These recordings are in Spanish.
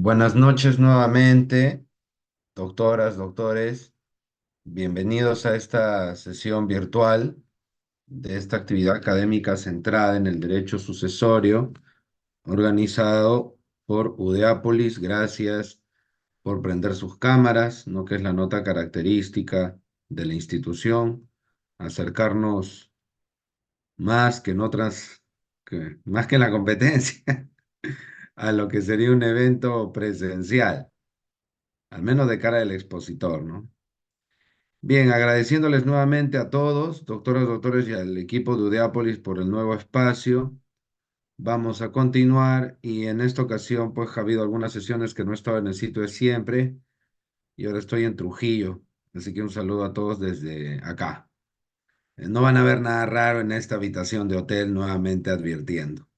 Buenas noches nuevamente, doctoras, doctores. Bienvenidos a esta sesión virtual de esta actividad académica centrada en el derecho sucesorio, organizado por Udeápolis. Gracias por prender sus cámaras, ¿no? Que es la nota característica de la institución, acercarnos más que en otras, más que en la competencia, a lo que sería un evento presencial, al menos de cara del expositor, ¿no? Bien, agradeciéndoles nuevamente a todos, doctoras, doctores y al equipo de Udeápolis por el nuevo espacio. Vamos a continuar y en esta ocasión pues ha habido algunas sesiones que no estaba en el sitio de siempre y ahora estoy en Trujillo. Así que un saludo a todos desde acá. No van a ver nada raro en esta habitación de hotel, nuevamente advirtiendo.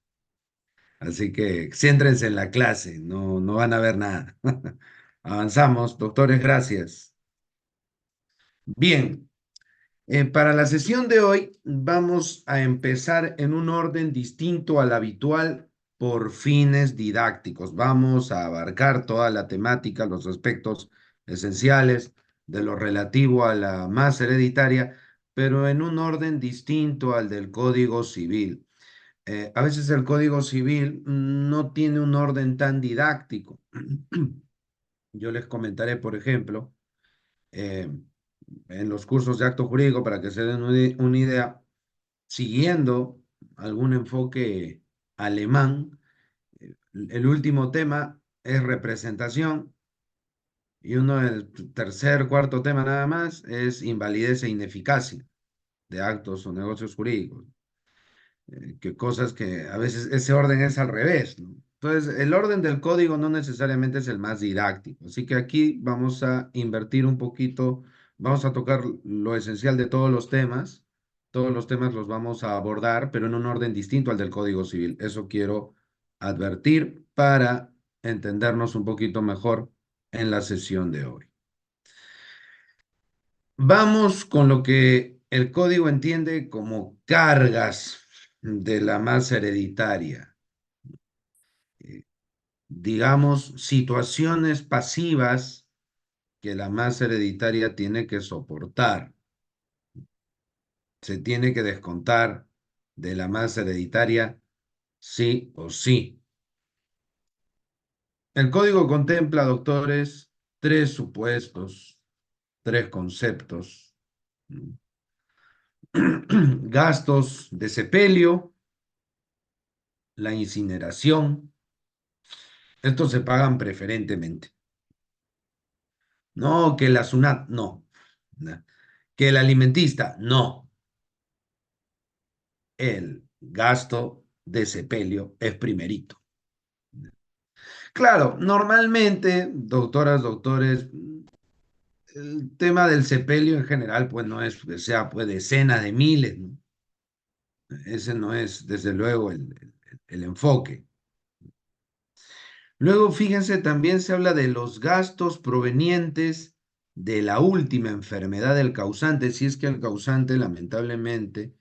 Así que céntrense en la clase, no van a ver nada. Avanzamos, doctores, gracias. Bien. Para la sesión de hoy vamos a empezar en un orden distinto al habitual por fines didácticos. Vamos a abarcar toda la temática, los aspectos esenciales de lo relativo a la masa hereditaria, pero en un orden distinto al del Código Civil. A veces el Código Civil no tiene un orden tan didáctico. Yo les comentaré, por ejemplo, eh, en los cursos de acto jurídico para que se den una idea, siguiendo algún enfoque alemán. El último tema es representación y uno del tercer, cuarto tema nada más es invalidez e ineficacia de actos o negocios jurídicos, que cosas que a veces ese orden es al revés, ¿no? Entonces, el orden del código no necesariamente es el más didáctico, así que aquí vamos a invertir un poquito, vamos a tocar lo esencial de todos los temas los vamos a abordar, pero en un orden distinto al del Código Civil. Eso quiero advertir para entendernos un poquito mejor en la sesión de hoy. Vamos con lo que el código entiende como cargas de la masa hereditaria. Eh, digamos, situaciones pasivas que la masa hereditaria tiene que soportar. Se tiene que descontar de la masa hereditaria sí o sí. El código contempla, doctores, tres supuestos, tres conceptos. Gastos de sepelio, la incineración. Estos se pagan preferentemente. No, que la SUNAT, no. No. Que el alimentista, no. El gasto de sepelio es primerito. Claro, normalmente, doctoras, doctores, el tema del sepelio en general, pues no es que sea pues decenas de miles, ¿no? Ese no es, desde luego, el enfoque. Luego, fíjense, también se habla de los gastos provenientes de la última enfermedad del causante, si es que el causante lamentablemente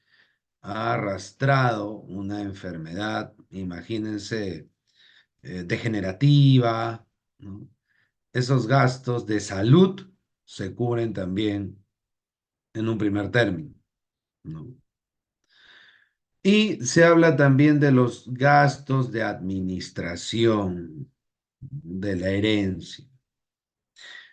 ha arrastrado una enfermedad, imagínense, degenerativa, ¿no? Esos gastos de salud se cubren también en un primer término, ¿no? Y se habla también de los gastos de administración de la herencia.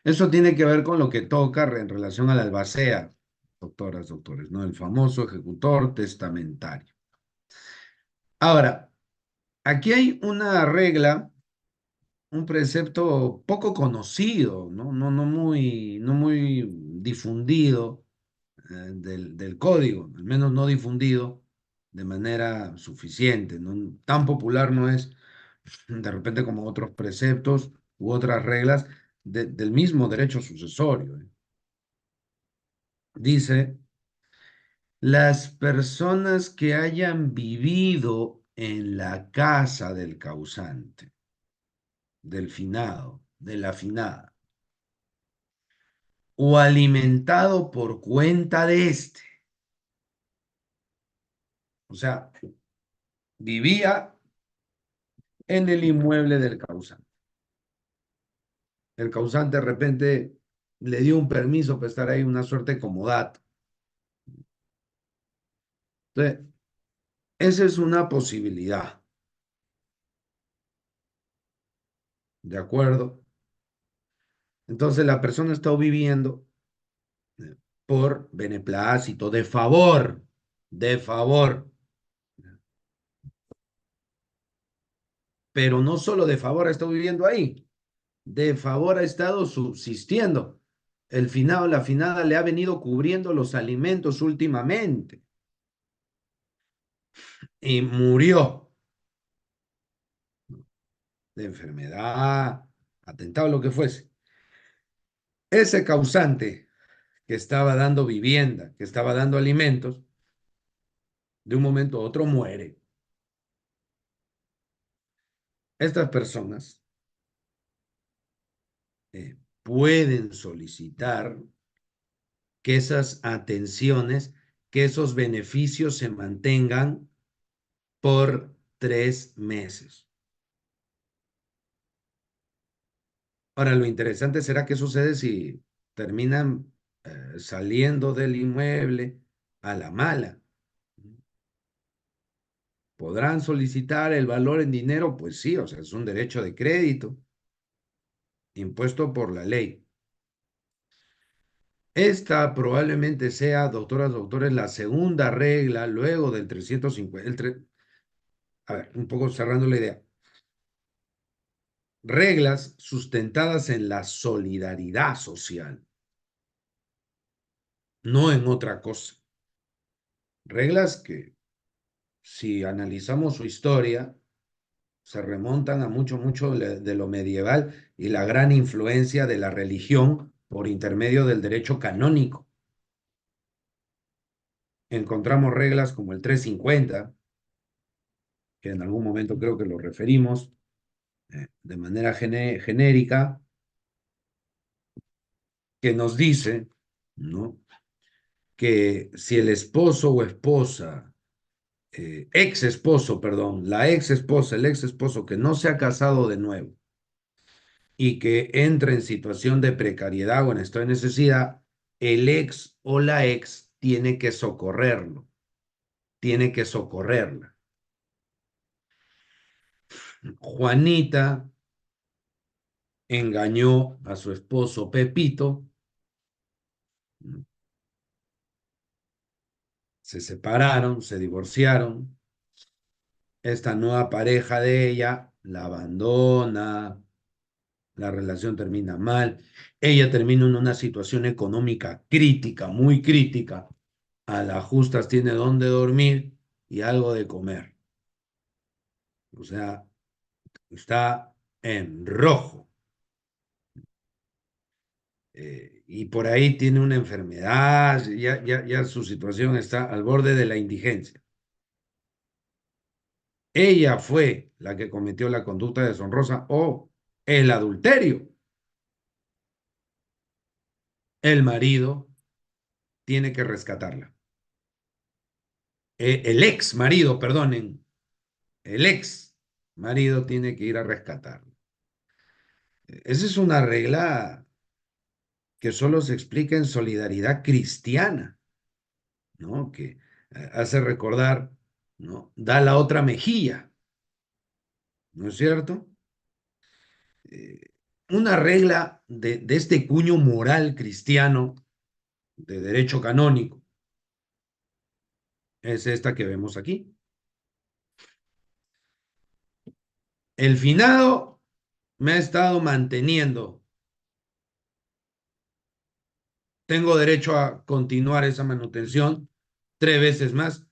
Eso tiene que ver con lo que toca en relación al albacea, doctoras, doctores, ¿no? El famoso ejecutor testamentario. Ahora, aquí hay una regla, un precepto poco conocido, ¿no? No muy difundido, del código, al menos no difundido de manera suficiente, ¿no? Tan popular no es de repente como otros preceptos u otras reglas del mismo derecho sucesorio, ¿eh? Dice, las personas que hayan vivido en la casa del causante, del finado, de la finada, o alimentado por cuenta de éste, o sea, vivía en el inmueble del causante, el causante de repente le dio un permiso para estar ahí, una suerte de comodato. Entonces, esa es una posibilidad, ¿de acuerdo? Entonces, la persona está viviendo eh, por beneplácito, de favor, pero no solo de favor ha estado viviendo ahí, de favor ha estado subsistiendo. El finado, la finada le ha venido cubriendo los alimentos últimamente y murió de enfermedad, atentado, lo que fuese. Ese causante que estaba dando vivienda, que estaba dando alimentos, de un momento a otro muere. Estas personas pueden solicitar que esas atenciones, que esos beneficios se mantengan por 3 meses. Ahora, lo interesante será qué sucede si terminan saliendo del inmueble a la mala. ¿Podrán solicitar el valor en dinero? Pues sí, o sea, es un derecho de crédito impuesto por la ley. Esta probablemente sea, doctoras, doctores, la segunda regla luego del 350. A ver, un poco cerrando la idea. Reglas sustentadas en la solidaridad social, no en otra cosa. Reglas que, si analizamos su historia, se remontan a mucho, mucho de lo medieval y la gran influencia de la religión por intermedio del derecho canónico. Encontramos reglas como el 350, que en algún momento creo que lo referimos de manera genérica, que nos dice, ¿no?, que si el esposo o esposa, ex esposo, perdón, la ex esposa, el ex esposo que no se ha casado de nuevo y que entra en situación de precariedad o en estado de necesidad, el ex o la ex tiene que socorrerlo, tiene que socorrerla. Juanita engañó a su esposo Pepito, se separaron, se divorciaron, esta nueva pareja de ella la abandona, la relación termina mal, ella termina en una situación económica crítica, muy crítica, a las justas tiene dónde dormir y algo de comer, o sea, está en rojo. Y por ahí tiene una enfermedad, ya su situación está al borde de la indigencia. Ella fue la que cometió la conducta deshonrosa o el adulterio. El marido tiene que rescatarla. El ex marido, perdonen, el ex marido tiene que ir a rescatarla. Esa es una regla que solo se explica en solidaridad cristiana, ¿no? Que hace recordar, ¿no?, da la otra mejilla, ¿no es cierto? Eh, una regla de este cuño moral cristiano de derecho canónico es esta que vemos aquí. El finado me ha estado manteniendo. Tengo derecho a continuar esa manutención 3 veces más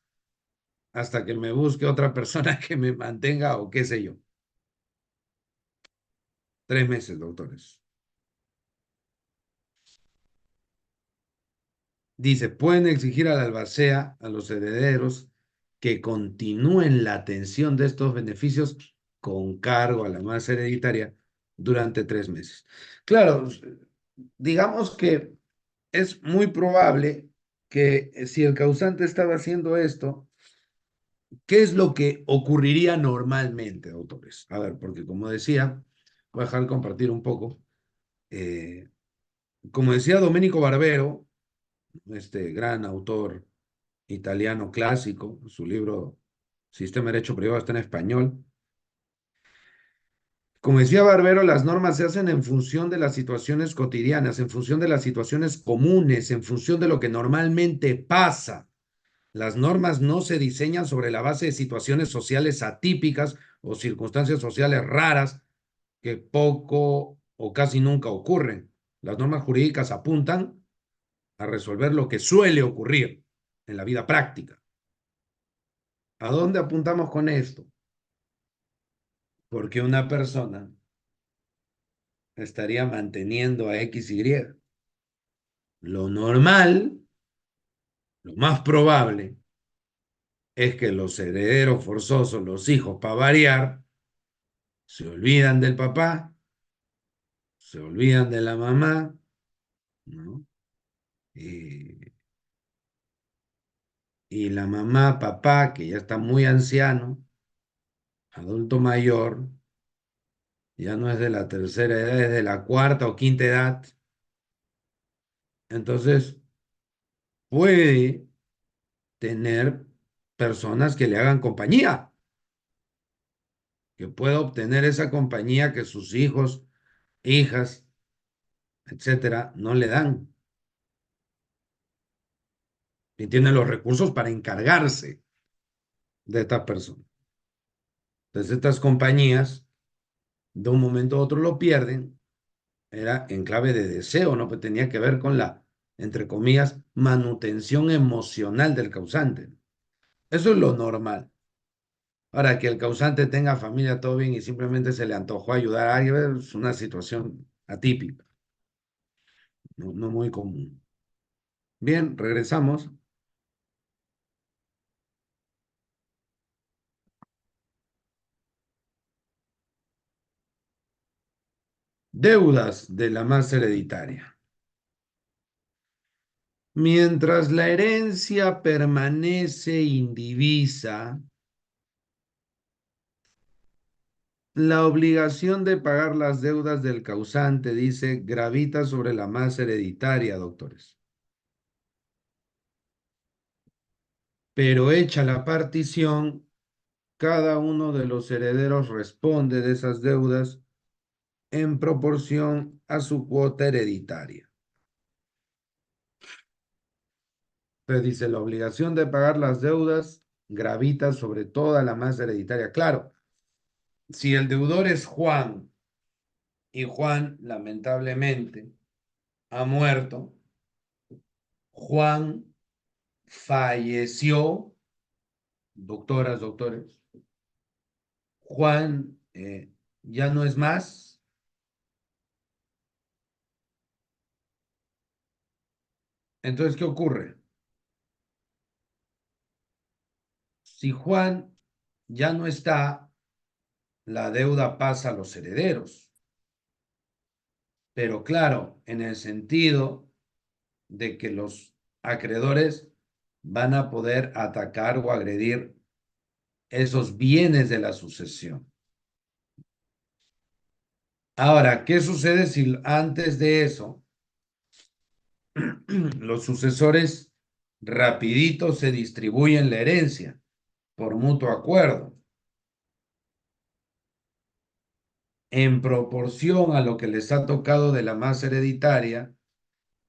hasta que me busque otra persona que me mantenga o qué sé yo. 3 meses, doctores. Dice, pueden exigir a la albacea, a los herederos, que continúen la atención de estos beneficios con cargo a la masa hereditaria durante 3 meses. Claro, digamos que es muy probable que si el causante estaba haciendo esto, ¿qué es lo que ocurriría normalmente, doctores? A ver, porque como decía, voy a dejar de compartir un poco. Eh, Como decía Domenico Barbero, este gran autor italiano clásico, su libro Sistema de Derecho Privado está en español. Como decía Barbero, las normas se hacen en función de las situaciones cotidianas, en función de las situaciones comunes, en función de lo que normalmente pasa. Las normas no se diseñan sobre la base de situaciones sociales atípicas o circunstancias sociales raras que poco o casi nunca ocurren. Las normas jurídicas apuntan a resolver lo que suele ocurrir en la vida práctica. ¿A dónde apuntamos con esto? Porque una persona estaría manteniendo a X, Y. Lo normal, lo más probable, es que los herederos forzosos, los hijos, para variar, se olvidan del papá, se olvidan de la mamá, ¿no? Y, y la mamá, papá, que ya está muy anciano, adulto mayor, ya no es de la tercera edad, es de la cuarta o quinta edad. Entonces, puede tener personas que le hagan compañía, que pueda obtener esa compañía que sus hijos, hijas, etcétera, no le dan. Y tiene los recursos para encargarse de estas personas. Entonces, estas compañías, de un momento a otro lo pierden, era en clave de deseo, ¿no? Pues tenía que ver con la, entre comillas, manutención emocional del causante. Eso es lo normal. Ahora, que el causante tenga familia, todo bien, y simplemente se le antojó ayudar a alguien, es una situación atípica, no, no muy común. Bien, regresamos. Deudas de la masa hereditaria. Mientras la herencia permanece indivisa, la obligación de pagar las deudas del causante, dice, gravita sobre la masa hereditaria, doctores. Pero hecha la partición, cada uno de los herederos responde de esas deudas en proporción a su cuota hereditaria. Entonces dice, la obligación de pagar las deudas gravita sobre toda la masa hereditaria. Claro, si el deudor es Juan y Juan lamentablemente ha muerto, Juan falleció, doctoras, doctores, Juan ya no es más. Entonces, ¿qué ocurre? Si Juan ya no está, la deuda pasa a los herederos. Pero claro, en el sentido de que los acreedores van a poder atacar o agredir esos bienes de la sucesión. Ahora, ¿qué sucede si antes de eso los sucesores rapidito se distribuyen la herencia por mutuo acuerdo en proporción a lo que les ha tocado de la masa hereditaria?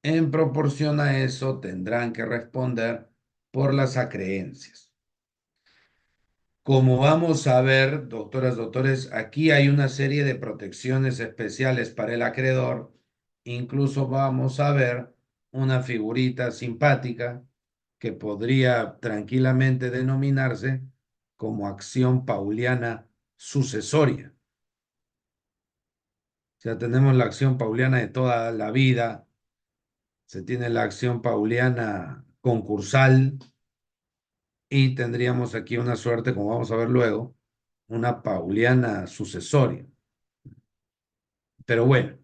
En proporción a eso tendrán que responder por las acreencias. Como vamos a ver, doctoras, doctores, aquí hay una serie de protecciones especiales para el acreedor. Incluso vamos a ver una figurita simpática que podría tranquilamente denominarse como acción pauliana sucesoria. Ya tenemos la acción pauliana de toda la vida, se tiene la acción pauliana concursal y tendríamos aquí una suerte, como vamos a ver luego, una pauliana sucesoria. Pero bueno,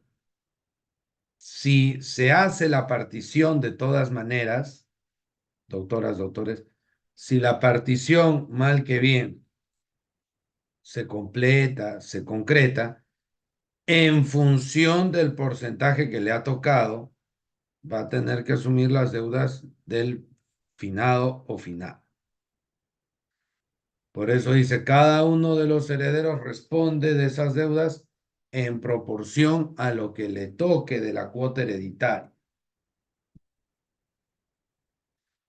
si se hace la partición de todas maneras, doctoras, doctores, si la partición, mal que bien, se completa, se concreta, en función del porcentaje que le ha tocado, va a tener que asumir las deudas del finado o finada. Por eso dice, cada uno de los herederos responde de esas deudas en proporción a lo que le toque de la cuota hereditaria.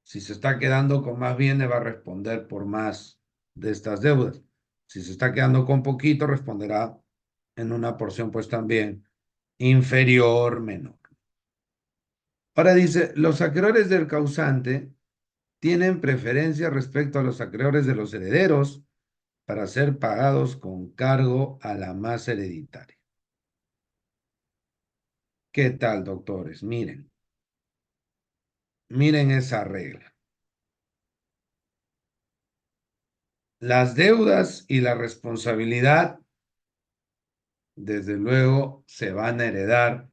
Si se está quedando con más bienes, va a responder por más de estas deudas. Si se está quedando con poquito, responderá en una porción pues también inferior, menor. Ahora dice, los acreedores del causante tienen preferencia respecto a los acreedores de los herederos para ser pagados con cargo a la masa hereditaria. ¿Qué tal, doctores? Miren esa regla. Las deudas y la responsabilidad, desde luego, se van a heredar,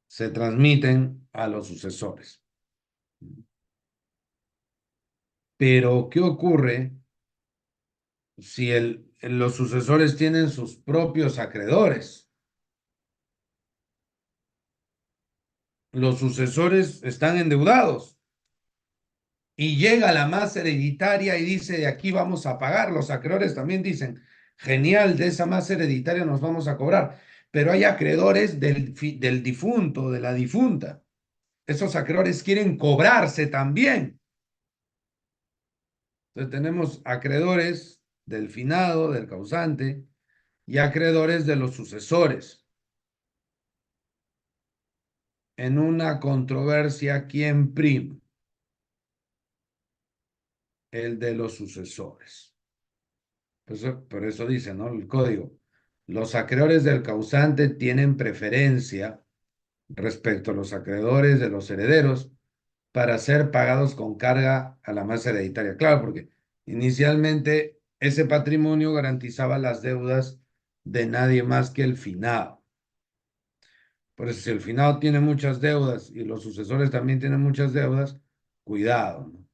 se transmiten a los sucesores. Pero, ¿qué ocurre si los sucesores tienen sus propios acreedores? Los sucesores están endeudados y llega la masa hereditaria y dice, de aquí vamos a pagar. Los acreedores también dicen, genial, de esa masa hereditaria nos vamos a cobrar. Pero hay acreedores del difunto, de la difunta. Esos acreedores quieren cobrarse también. Entonces tenemos acreedores del finado, del causante, y acreedores de los sucesores. En una controversia, ¿quién prima? El de los sucesores. Por eso dice, ¿no? El código. Los acreedores del causante tienen preferencia respecto a los acreedores de los herederos para ser pagados con carga a la masa hereditaria. Claro, porque inicialmente ese patrimonio garantizaba las deudas de nadie más que el finado. Por eso, si el finado tiene muchas deudas y los sucesores también tienen muchas deudas, cuidado, ¿no?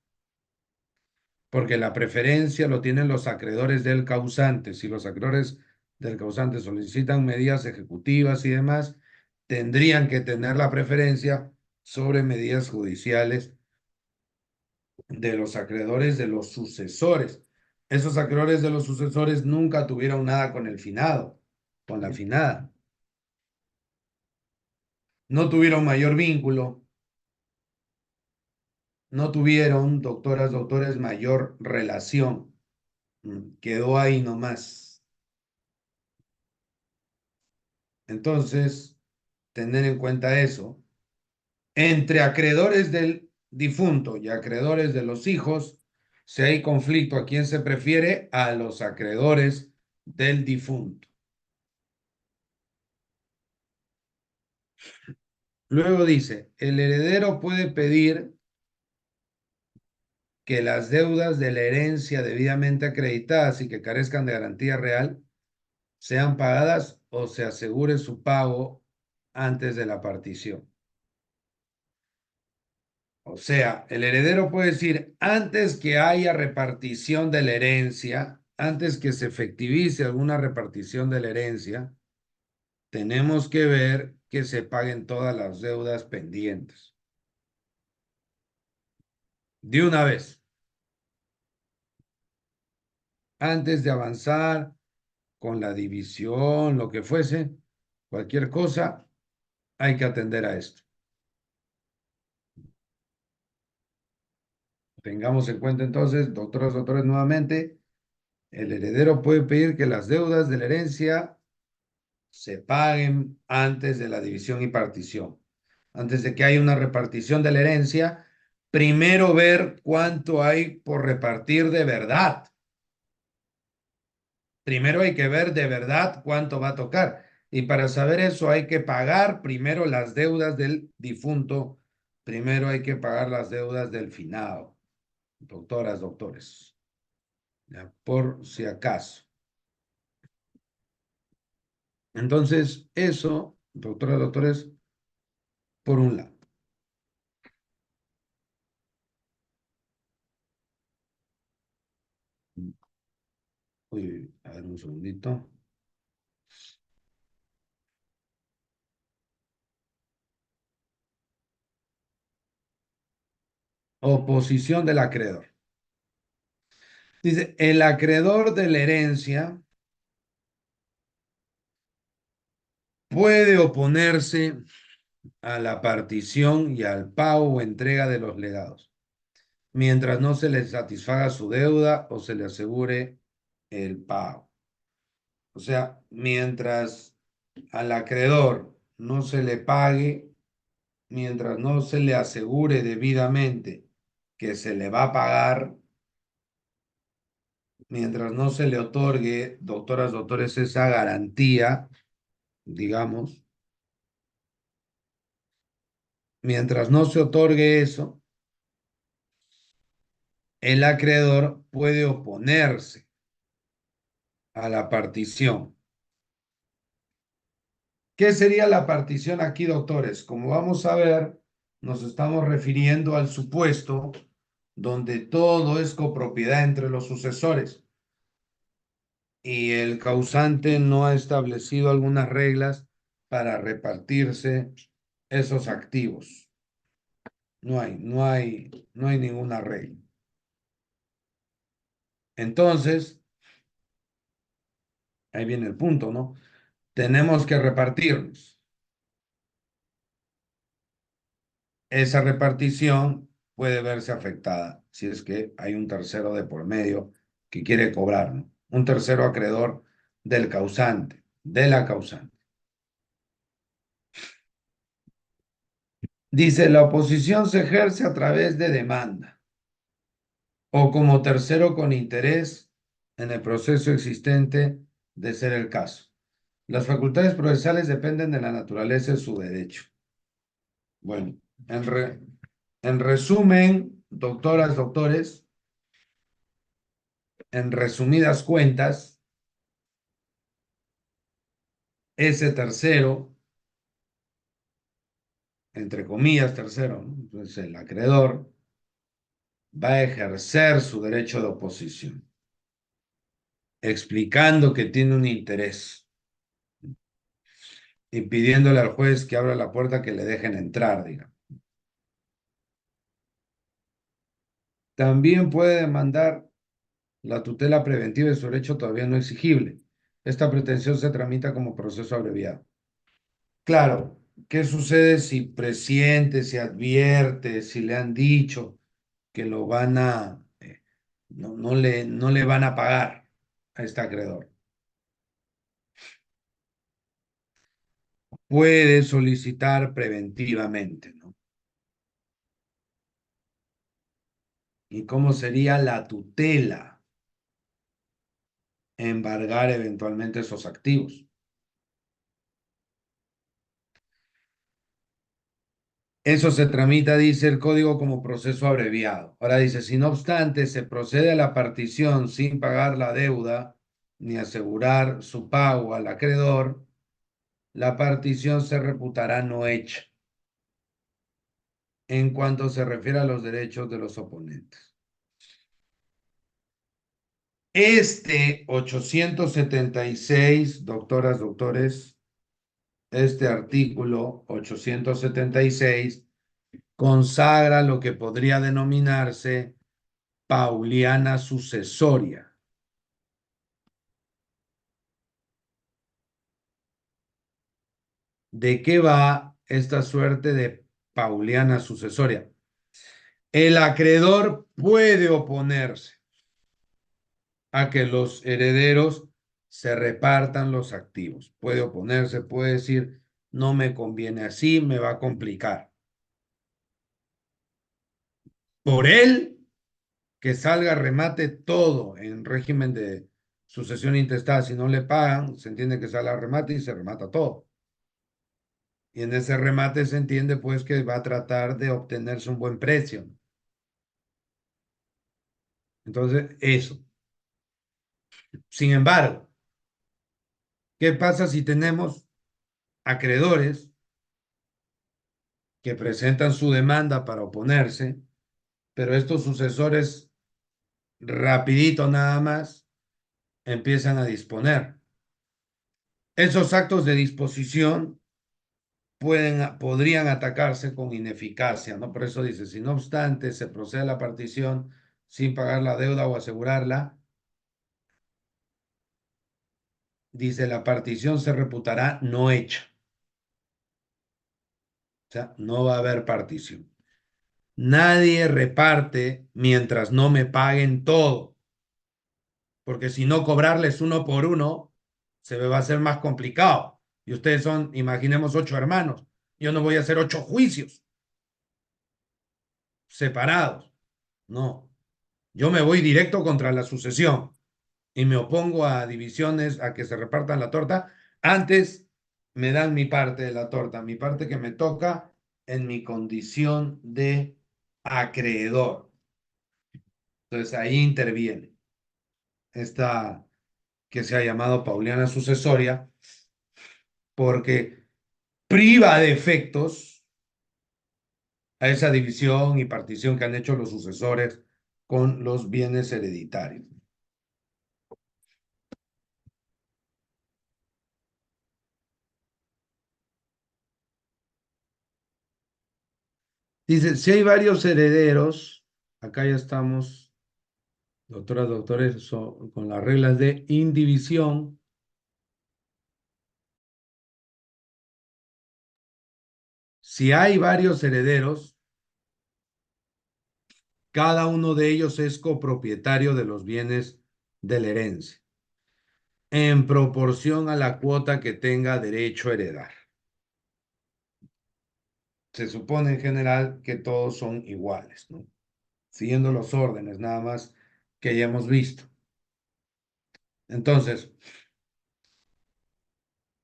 Porque la preferencia lo tienen los acreedores del causante. Si los acreedores del causante solicitan medidas ejecutivas y demás, tendrían que tener la preferencia sobre medidas judiciales de los acreedores de los sucesores. Esos acreedores de los sucesores nunca tuvieron nada con el finado, con la finada. No tuvieron mayor vínculo, no tuvieron, doctoras, doctores, mayor relación. Quedó ahí nomás. Entonces, tener en cuenta eso. Entre acreedores del difunto y acreedores de los hijos, si hay conflicto, ¿a quién se prefiere? A los acreedores del difunto. Luego dice, el heredero puede pedir que las deudas de la herencia debidamente acreditadas y que carezcan de garantía real sean pagadas o se asegure su pago antes de la partición. O sea, el heredero puede decir, antes que haya repartición de la herencia, antes que se efectivice alguna repartición de la herencia, tenemos que ver que se paguen todas las deudas pendientes. De una vez, antes de avanzar con la división, lo que fuese, cualquier cosa, hay que atender a esto. Tengamos en cuenta entonces, doctoras, doctores, nuevamente, el heredero puede pedir que las deudas de la herencia se paguen antes de la división y partición. Antes de que haya una repartición de la herencia, primero ver cuánto hay por repartir de verdad. Primero hay que ver de verdad cuánto va a tocar. Y para saber eso hay que pagar primero las deudas del difunto. Primero hay que pagar las deudas del finado. Doctoras, doctores. Ya, por si acaso. Entonces, eso, doctoras, doctores, por un lado. Uy, a ver un segundito. Oposición del acreedor. Dice, el acreedor de la herencia puede oponerse a la partición y al pago o entrega de los legados, mientras no se le satisfaga su deuda o se le asegure el pago. O sea, mientras al acreedor no se le pague, mientras no se le asegure debidamente que se le va a pagar, mientras no se le otorgue, doctoras, doctores, esa garantía, digamos, mientras no se otorgue eso, el acreedor puede oponerse a la partición. ¿Qué sería la partición aquí, doctores? Como vamos a ver, nos estamos refiriendo al supuesto donde todo es copropiedad entre los sucesores y el causante no ha establecido algunas reglas para repartirse esos activos. No hay ninguna regla. Entonces, ahí viene el punto, ¿no? Tenemos que repartirnos. Esa repartición puede verse afectada si es que hay un tercero de por medio que quiere cobrar, ¿no? Un tercero acreedor del causante, de la causante. Dice, la oposición se ejerce a través de demanda o como tercero con interés en el proceso existente de ser el caso. Las facultades procesales dependen de la naturaleza de su derecho. Bueno, en, re- en resumen, doctoras, doctores, en resumidas cuentas, ese tercero, entre comillas tercero, ¿no? Entonces el acreedor va a ejercer su derecho de oposición, explicando que tiene un interés y pidiéndole al juez que abra la puerta que le dejen entrar, digamos. También puede demandar la tutela preventiva de su derecho todavía no exigible. Esta pretensión se tramita como proceso abreviado. Claro, ¿qué sucede si presiente, si advierte, si le han dicho que lo van a, no le van a pagar a este acreedor? Puede solicitar preventivamente, ¿no? ¿Y cómo sería la tutela? Embargar eventualmente esos activos. Eso se tramita, dice el código, como proceso abreviado. Ahora dice, si no obstante se procede a la partición sin pagar la deuda ni asegurar su pago al acreedor, la partición se reputará no hecha en cuanto se refiere a los derechos de los oponentes. Este 876, doctoras, doctores, este artículo 876 consagra lo que podría denominarse pauliana sucesoria. ¿De qué va esta suerte de pauliana sucesoria? El acreedor puede oponerse a que los herederos se repartan los activos. Puede oponerse, puede decir, no me conviene así, me va a complicar. Por él, que salga remate todo en régimen de sucesión intestada. Si no le pagan, se entiende que sale a remate y se remata todo. Y en ese remate se entiende pues que va a tratar de obtenerse un buen precio. Entonces, eso. Sin embargo, ¿qué pasa si tenemos acreedores que presentan su demanda para oponerse, pero estos sucesores rapidito nada más empiezan a disponer? Esos actos de disposición podrían atacarse con ineficacia, ¿no? Por eso dice, si no obstante se procede a la partición sin pagar la deuda o asegurarla, dice, la partición se reputará no hecha. O sea, no va a haber partición. Nadie reparte mientras no me paguen todo, porque si no cobrarles uno por uno, se me va a hacer más complicado. Y ustedes son, imaginemos, 8 hermanos. Yo no voy a hacer 8 juicios separados. No, yo me voy directo contra la sucesión y me opongo a divisiones, a que se repartan la torta. Antes me dan mi parte de la torta, mi parte que me toca en mi condición de acreedor. Entonces ahí interviene esta que se ha llamado Pauliana sucesoria, porque priva de efectos a esa división y partición que han hecho los sucesores con los bienes hereditarios. Dice, si hay varios herederos, acá ya estamos, doctoras, doctores, con las reglas de indivisión. Si hay varios herederos, cada uno de ellos es copropietario de los bienes de la herencia, en proporción a la cuota que tenga derecho a heredar. Se supone en general que todos son iguales, ¿no? Siguiendo los órdenes, nada más que ya hemos visto. Entonces,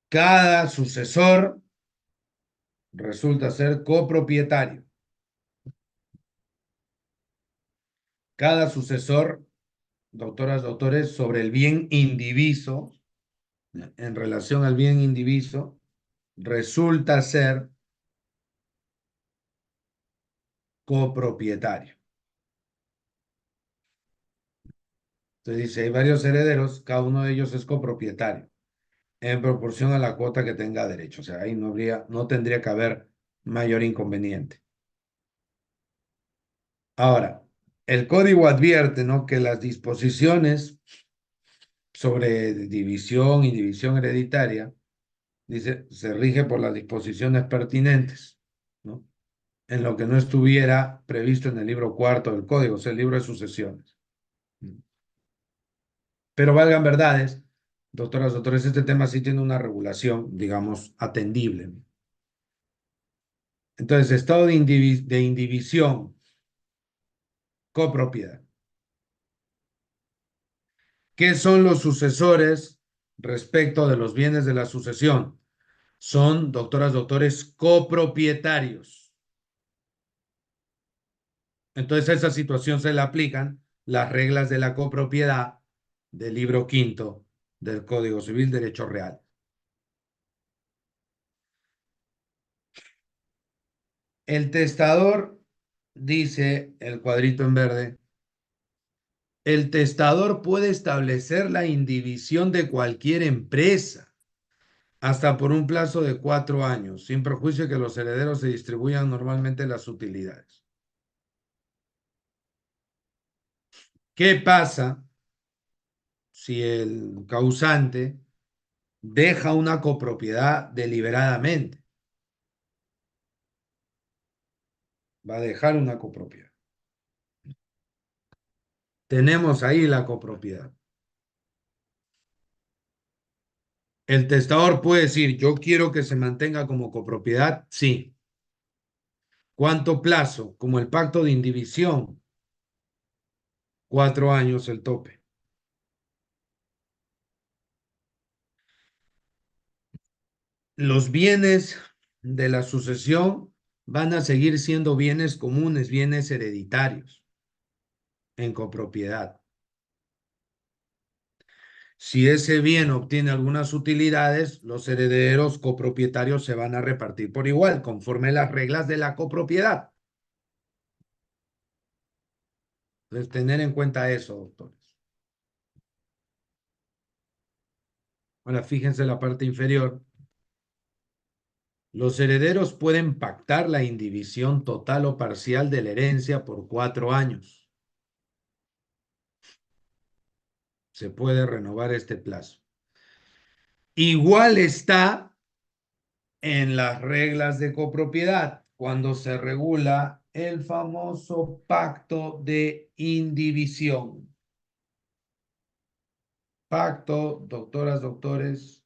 cada sucesor resulta ser copropietario. Cada sucesor, doctoras, doctores, sobre el bien indiviso, en relación al bien indiviso, resulta ser copropietario. Entonces dice, hay varios herederos, cada uno de ellos es copropietario, en proporción a la cuota que tenga derecho. O sea, ahí no tendría que haber mayor inconveniente. Ahora, el código advierte, ¿no?, que las disposiciones sobre división y división hereditaria, dice, se rige por las disposiciones pertinentes, ¿no?, en lo que no estuviera previsto en el libro cuarto del código, o sea, el libro de sucesiones. Pero valgan verdades, doctoras, doctores, este tema sí tiene una regulación, digamos, atendible. Entonces, estado de indivisión, copropiedad. ¿Qué son los sucesores respecto de los bienes de la sucesión? Son, doctoras, doctores, copropietarios. Entonces, a esa situación se le aplican las reglas de la copropiedad del libro quinto del Código Civil, Derecho Real. El testador, dice el cuadrito en verde, el testador puede establecer la indivisión de cualquier empresa hasta por un plazo de 4 años, sin perjuicio de que los herederos se distribuyan normalmente las utilidades. ¿Qué pasa si el causante deja una copropiedad deliberadamente? Va a dejar una copropiedad. Tenemos ahí la copropiedad. El testador puede decir, yo quiero que se mantenga como copropiedad, sí. ¿Cuánto plazo? Como el pacto de indivisión, 4 años el tope. Los bienes de la sucesión van a seguir siendo bienes comunes, bienes hereditarios en copropiedad. Si ese bien obtiene algunas utilidades, los herederos copropietarios se van a repartir por igual, conforme las reglas de la copropiedad. Entonces, tener en cuenta eso, doctores. Ahora, fíjense la parte inferior. Los herederos pueden pactar la indivisión total o parcial de la herencia por 4 años. Se puede renovar este plazo. Igual está en las reglas de copropiedad, cuando se regula el famoso pacto de indivisión. Pacto, doctoras, doctores,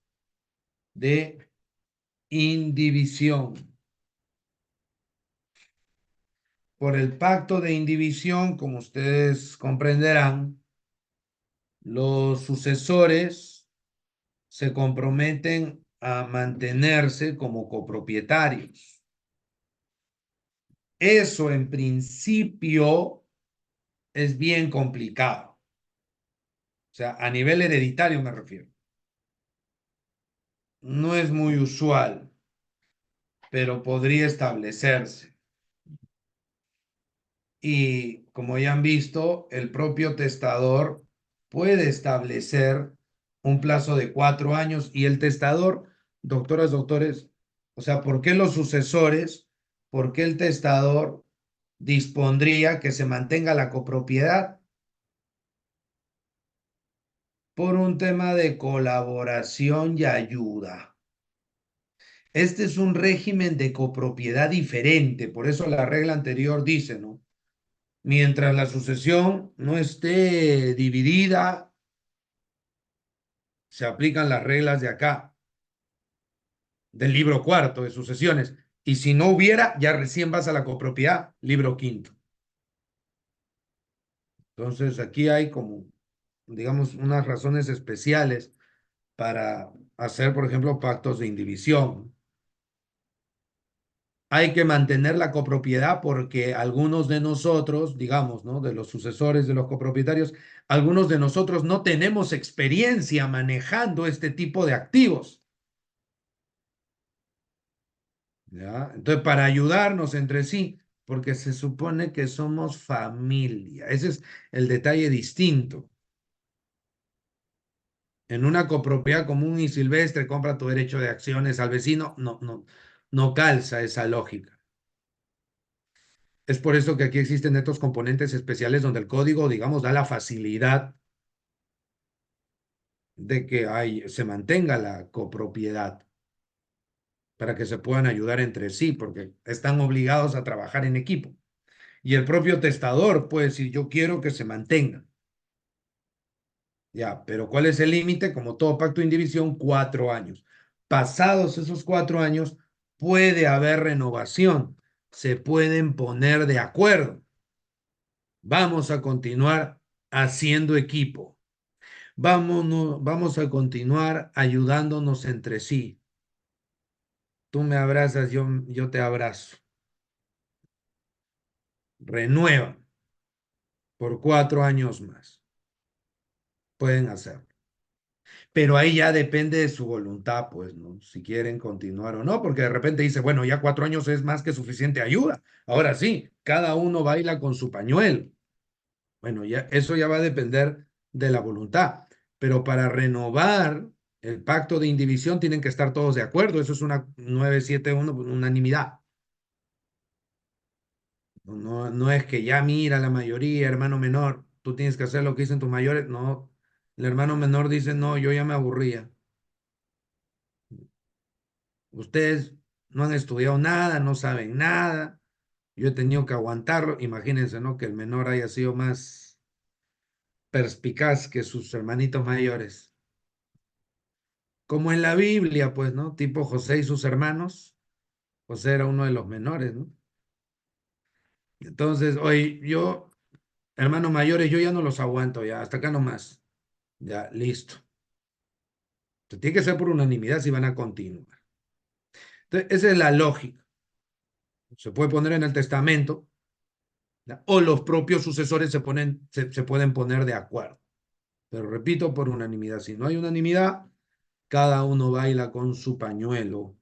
de indivisión. Por el pacto de indivisión, como ustedes comprenderán, los sucesores se comprometen a mantenerse como copropietarios. Eso en principio es bien complicado. O sea, a nivel hereditario me refiero. No es muy usual, pero podría establecerse. Y como ya han visto, el propio testador puede establecer un plazo de 4 años y el testador, doctoras, doctores, o sea, ¿por qué los sucesores, por qué el testador dispondría que se mantenga la copropiedad? Por un tema de colaboración y ayuda. Este es un régimen de copropiedad diferente, por eso la regla anterior dice, ¿no? Mientras la sucesión no esté dividida, se aplican las reglas de acá, del libro cuarto de sucesiones. Y si no hubiera, ya recién vas a la copropiedad, libro quinto. Entonces, aquí hay como, digamos, unas razones especiales para hacer, por ejemplo, pactos de indivisión. Hay que mantener la copropiedad porque algunos de nosotros, digamos, ¿no? De los sucesores de los copropietarios, algunos de nosotros no tenemos experiencia manejando este tipo de activos, ¿ya? Entonces, para ayudarnos entre sí, porque se supone que somos familia. Ese es el detalle distinto. En una copropiedad común y silvestre, compra tu derecho de acciones al vecino, no calza esa lógica. Es por eso que aquí existen estos componentes especiales donde el código, digamos, da la facilidad de que se mantenga la copropiedad para que se puedan ayudar entre sí, porque están obligados a trabajar en equipo. Y el propio testador puede decir, yo quiero que se mantenga. Ya, pero ¿cuál es el límite? Como todo pacto de indivisión, 4 años. Pasados esos 4 años, puede haber renovación. Se pueden poner de acuerdo. Vamos a continuar haciendo equipo. Vamos a continuar ayudándonos entre sí. Tú me abrazas, yo te abrazo. Renuevan por 4 años más. Pueden hacerlo. Pero ahí ya depende de su voluntad, pues, ¿no? Si quieren continuar o no, porque de repente dice, bueno, ya 4 años es más que suficiente ayuda. Ahora sí, cada uno baila con su pañuelo. Bueno, ya, eso ya va a depender de la voluntad. Pero para renovar el pacto de indivisión tienen que estar todos de acuerdo. Eso es una 971, unanimidad. No es que ya mira la mayoría, hermano menor, tú tienes que hacer lo que dicen tus mayores. No, el hermano menor dice, no, yo ya me aburría. Ustedes no han estudiado nada, no saben nada. Yo he tenido que aguantarlo. Imagínense, ¿no? Que el menor haya sido más perspicaz que sus hermanitos mayores. Como en la Biblia, pues, ¿no? Tipo José y sus hermanos. José era uno de los menores, ¿no? Entonces, oye, hermanos mayores, yo ya no los aguanto, ya, hasta acá nomás. Ya, listo. Tiene que ser por unanimidad si van a continuar. Entonces, esa es la lógica. Se puede poner en el testamento, ¿ya? O los propios sucesores se pueden poner de acuerdo. Pero repito, por unanimidad. Si no hay unanimidad, cada uno baila con su pañuelo.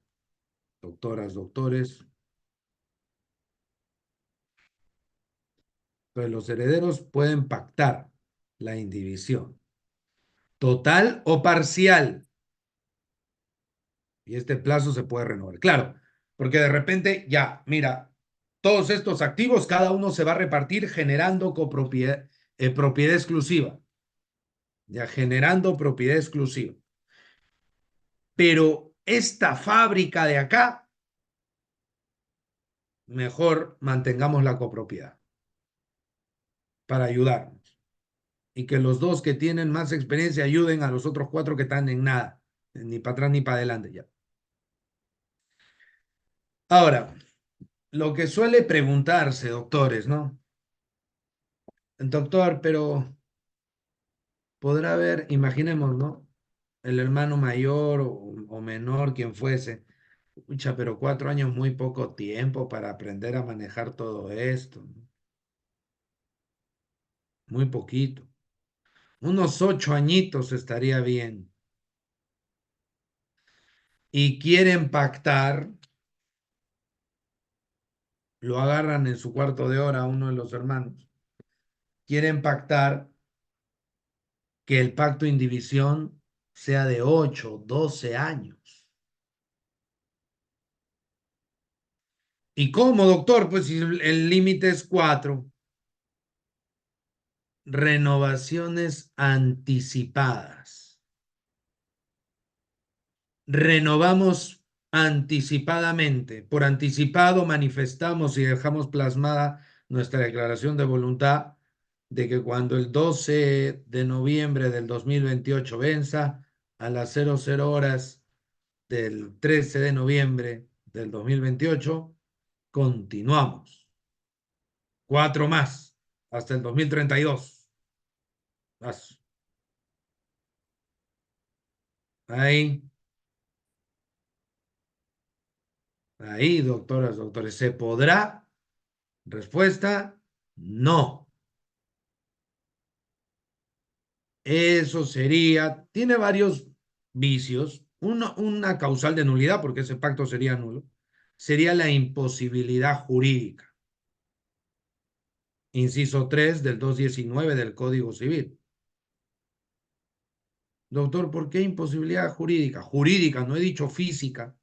Doctoras, doctores. Pero los herederos pueden pactar la indivisión total o parcial. Y este plazo se puede renovar. Claro, Porque de repente, ya, mira, todos estos activos, cada uno se va a repartir generando copropiedad, propiedad exclusiva, ya generando propiedad exclusiva. Pero esta fábrica de acá, mejor mantengamos la copropiedad para ayudarnos. Y que los dos que tienen más experiencia ayuden a los otros cuatro que están en nada, ni para atrás ni para adelante ya. Ahora, lo que suele preguntarse, doctores, ¿no? Doctor, pero podrá haber, imaginemos, ¿no? El hermano mayor o menor, quien fuese. Pucha, pero 4 años muy poco tiempo para aprender a manejar todo esto, ¿no? Muy poquito. Unos 8 añitos estaría bien. Y quieren pactar, lo agarran en su cuarto de hora a uno de los hermanos. Quieren pactar que el pacto de indivisión sea de 8, 12 años. ¿Y cómo, doctor? Pues si el límite es 4. Renovaciones anticipadas. Renovamos anticipadamente. Por anticipado manifestamos y dejamos plasmada nuestra declaración de voluntad de que cuando el 12 de noviembre del 2028 venza a las 00 horas del 13 de noviembre del 2028, continuamos. 4 más hasta el 2032. Vas. Ahí, ahí, doctoras, doctores, ¿se podrá? Respuesta, no. Eso sería, tiene varios vicios. Una causal de nulidad, porque ese pacto sería nulo, sería la imposibilidad jurídica. Inciso 3 del 219 del Código Civil. Doctor, ¿por qué imposibilidad jurídica? Jurídica, no he dicho física,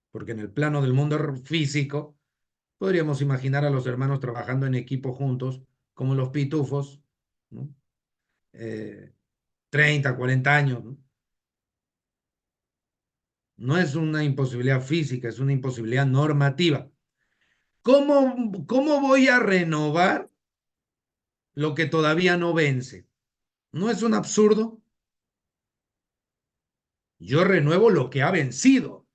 porque en el plano del mundo físico podríamos imaginar a los hermanos trabajando en equipo juntos, como los pitufos, ¿no? 30, 40 años, ¿no? No es una imposibilidad física, es una imposibilidad normativa. ¿Cómo voy a renovar lo que todavía no vence? ¿No es un absurdo? Yo renuevo lo que ha vencido.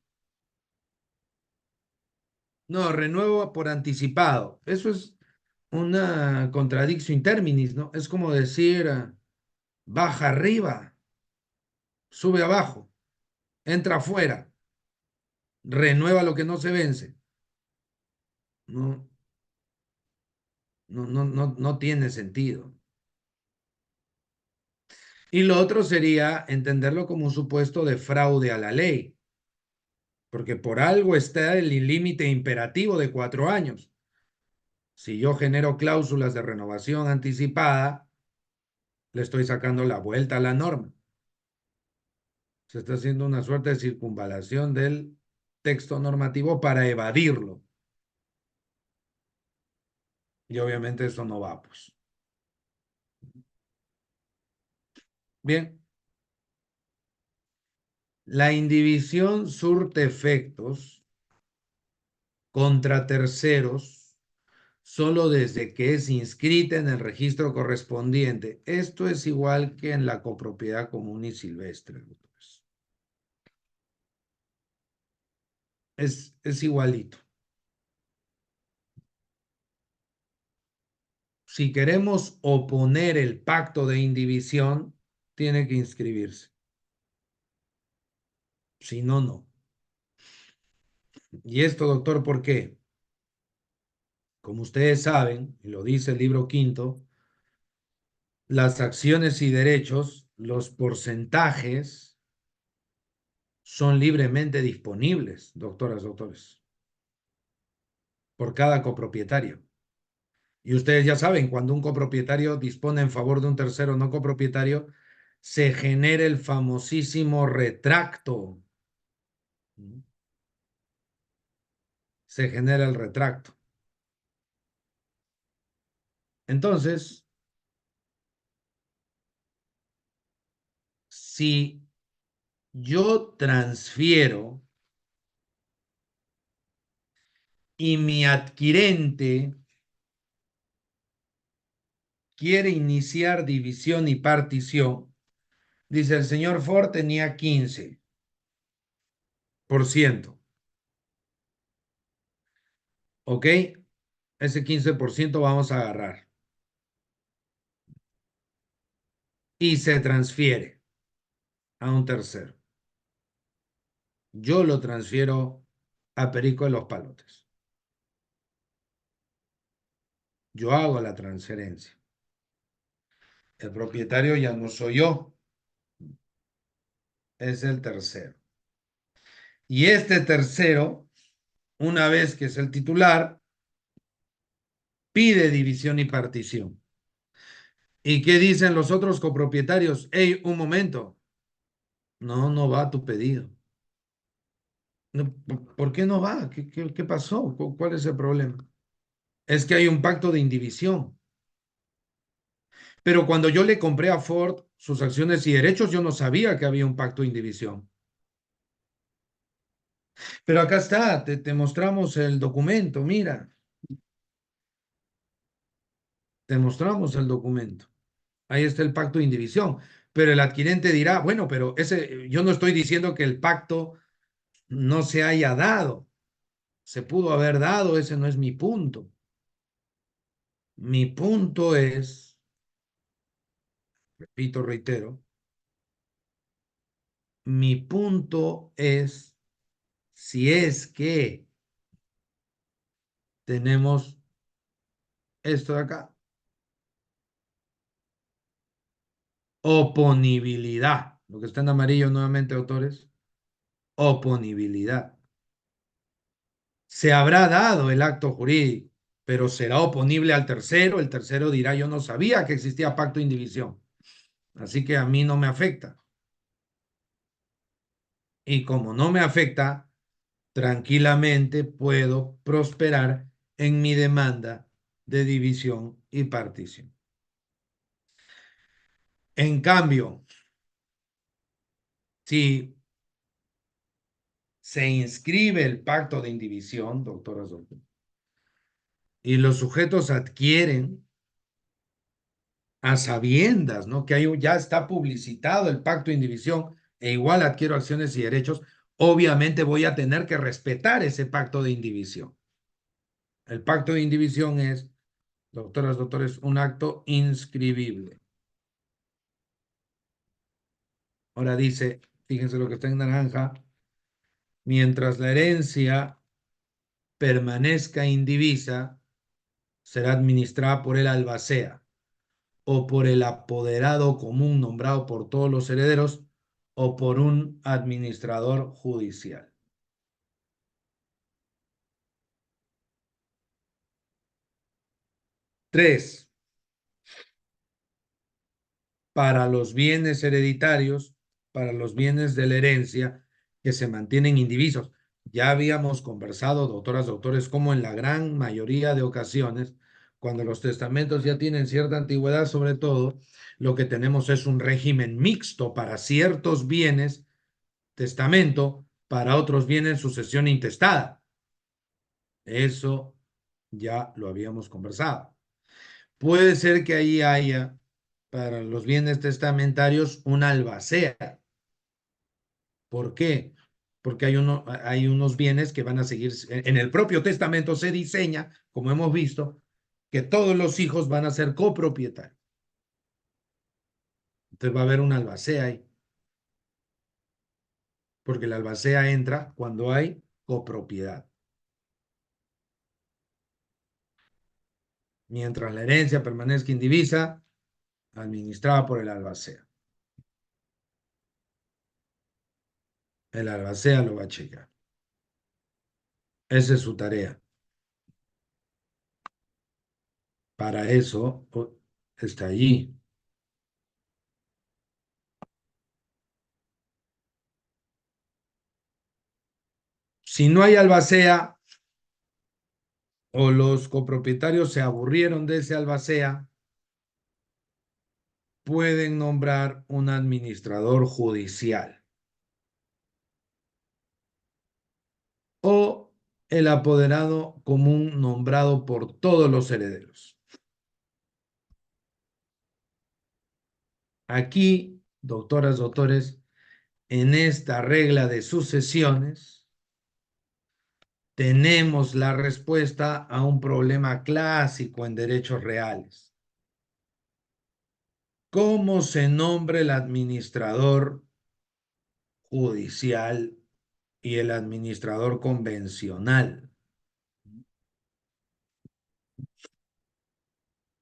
No, renuevo por anticipado. Eso es una contradicción in terminis, ¿no? Es como decir, baja arriba, sube abajo, entra afuera, renueva lo que no se vence. No, no tiene sentido. Y lo otro sería entenderlo como un supuesto de fraude a la ley, porque por algo está el límite imperativo de 4 años. Si yo genero cláusulas de renovación anticipada, le estoy sacando la vuelta a la norma. Se está haciendo una suerte de circunvalación del texto normativo para evadirlo. Y obviamente eso no va, pues. Bien, la indivisión surte efectos contra terceros solo desde que es inscrita en el registro correspondiente. Esto es igual que en la copropiedad común y silvestre, doctores. Es igualito. Si queremos oponer el pacto de indivisión, tiene que inscribirse. Si no, no. ¿Y esto, doctor, por qué? Como ustedes saben, y lo dice el libro quinto, las acciones y derechos, los porcentajes son libremente disponibles, doctoras, doctores, por cada copropietario. Y ustedes ya saben, cuando un copropietario dispone en favor de un tercero no copropietario, se genera el famosísimo retracto. se genera el retracto. Entonces, si yo transfiero y mi adquirente quiere iniciar división y partición, dice el señor Ford tenía 15%, ¿ok? Ese 15% vamos a agarrar y se transfiere a un tercero. Yo lo transfiero a Perico de los Palotes. Yo hago la transferencia. El propietario ya no soy yo, es el tercero. Y este tercero, una vez que es el titular, pide división y partición. ¿Y qué dicen los otros copropietarios? Hey, un momento. No, no va tu pedido. No, ¿por qué no va? ¿Qué pasó? ¿Cuál es el problema? Es que hay un pacto de indivisión. Pero cuando yo le compré a Ford sus acciones y derechos, yo no sabía que había un pacto de indivisión. Pero acá está, te mostramos el documento, mira, te mostramos el documento. Ahí está el pacto de indivisión. Pero el adquirente dirá, bueno, pero ese, yo no estoy diciendo que el pacto no se haya dado. Se pudo haber dado, ese no es mi punto. Mi punto es, repito, reitero, mi punto es si es que tenemos esto de acá, oponibilidad, lo que está en amarillo nuevamente, autores, oponibilidad. Se habrá dado el acto jurídico, pero será oponible al tercero, el tercero dirá yo no sabía que existía pacto de indivisión, así que a mí no me afecta. Y como no me afecta, tranquilamente puedo prosperar en mi demanda de división y partición. En cambio, si se inscribe el pacto de indivisión, doctora Soto, y los sujetos adquieren a sabiendas, ¿no? Que ahí ya está publicitado el pacto de indivisión e igual adquiero acciones y derechos, obviamente voy a tener que respetar ese pacto de indivisión. El pacto de indivisión es, doctoras, doctores, un acto inscribible. Ahora dice, fíjense lo que está en naranja, mientras la herencia permanezca indivisa, será administrada por el albacea o por el apoderado común nombrado por todos los herederos o por un administrador judicial. 3. Para los bienes hereditarios, para los bienes de la herencia que se mantienen indivisos. Ya habíamos conversado, doctoras, doctores, como en la gran mayoría de ocasiones, cuando los testamentos ya tienen cierta antigüedad, sobre todo, lo que tenemos es un régimen mixto para ciertos bienes, testamento, para otros bienes, sucesión intestada. Eso ya lo habíamos conversado. Puede ser que ahí haya para los bienes testamentarios una albacea. ¿Por qué? Porque hay unos bienes que van a seguir, en el propio testamento se diseña, como hemos visto, que todos los hijos van a ser copropietarios. Entonces va a haber una albacea ahí, porque la albacea entra cuando hay copropiedad. Mientras la herencia permanezca indivisa, administrada por el albacea. El albacea lo va a checar. Esa es su tarea. Para eso está allí. Si no hay albacea, o los copropietarios se aburrieron de ese albacea, pueden nombrar un administrador judicial o el apoderado común nombrado por todos los herederos. Aquí, doctoras, doctores, en esta regla de sucesiones, tenemos la respuesta a un problema clásico en derechos reales. ¿Cómo se nombra el administrador judicial y el administrador convencional?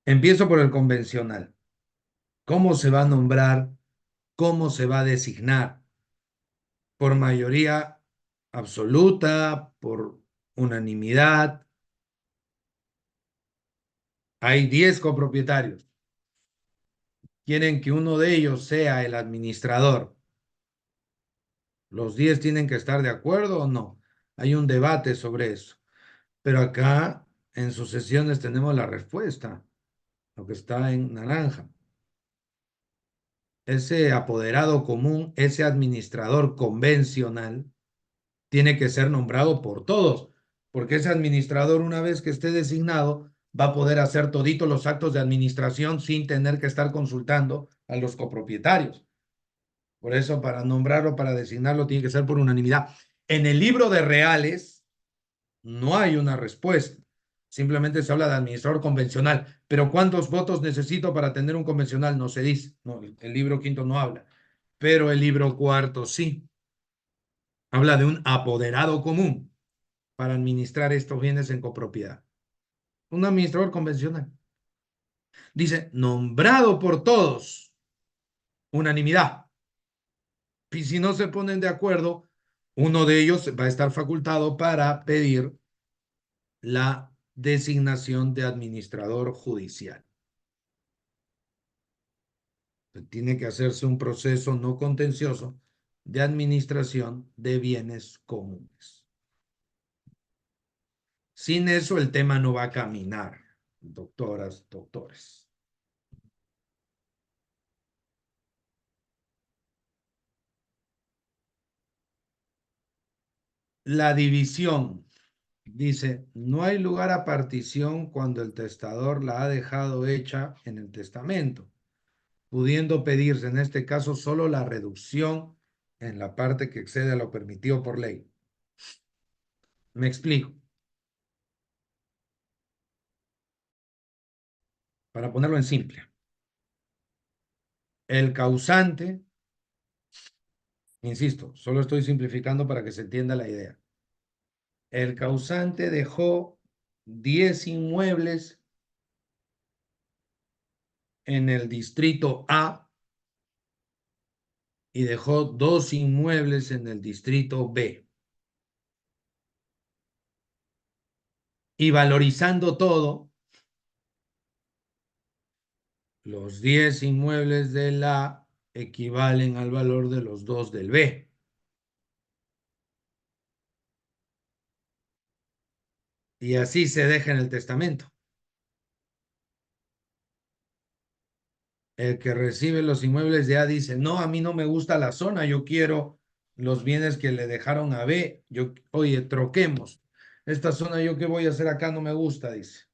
Empiezo por el convencional. ¿Cómo se va a nombrar? ¿Cómo se va a designar? ¿Por mayoría absoluta? ¿Por unanimidad? Hay 10 copropietarios. Quieren que uno de ellos sea el administrador. ¿Los 10 tienen que estar de acuerdo o no? Hay un debate sobre eso. Pero acá en sucesiones tenemos la respuesta, lo que está en naranja. Ese apoderado común, ese administrador convencional, tiene que ser nombrado por todos, porque ese administrador, una vez que esté designado, va a poder hacer toditos los actos de administración sin tener que estar consultando a los copropietarios. Por eso, para nombrarlo, para designarlo, tiene que ser por unanimidad. En el libro de reales no hay una respuesta. Simplemente se habla de administrador convencional. Pero ¿cuántos votos necesito para tener un convencional? No se dice. No, el libro quinto no habla. Pero el libro cuarto sí. Habla de un apoderado común para administrar estos bienes en copropiedad. Un administrador convencional. Dice, nombrado por todos. Unanimidad. Y si no se ponen de acuerdo, uno de ellos va a estar facultado para pedir la designación de administrador judicial. Tiene que hacerse un proceso no contencioso de administración de bienes comunes. Sin eso el tema no va a caminar, doctoras, doctores. La división. Dice, no hay lugar a partición cuando el testador la ha dejado hecha en el testamento, pudiendo pedirse en este caso solo la reducción en la parte que excede a lo permitido por ley. Me explico. Para ponerlo en simple, el causante, insisto, solo estoy simplificando para que se entienda la idea. El causante dejó 10 inmuebles en el distrito A y dejó 2 inmuebles en el distrito B. Y valorizando todo, los 10 inmuebles del A equivalen al valor de los 2 del B. Y así se deja en el testamento. El que recibe los inmuebles de A dice, no, a mí no me gusta la zona, yo quiero los bienes que le dejaron a B. Yo, oye, troquemos. Esta zona, yo qué voy a hacer acá, no me gusta, dice.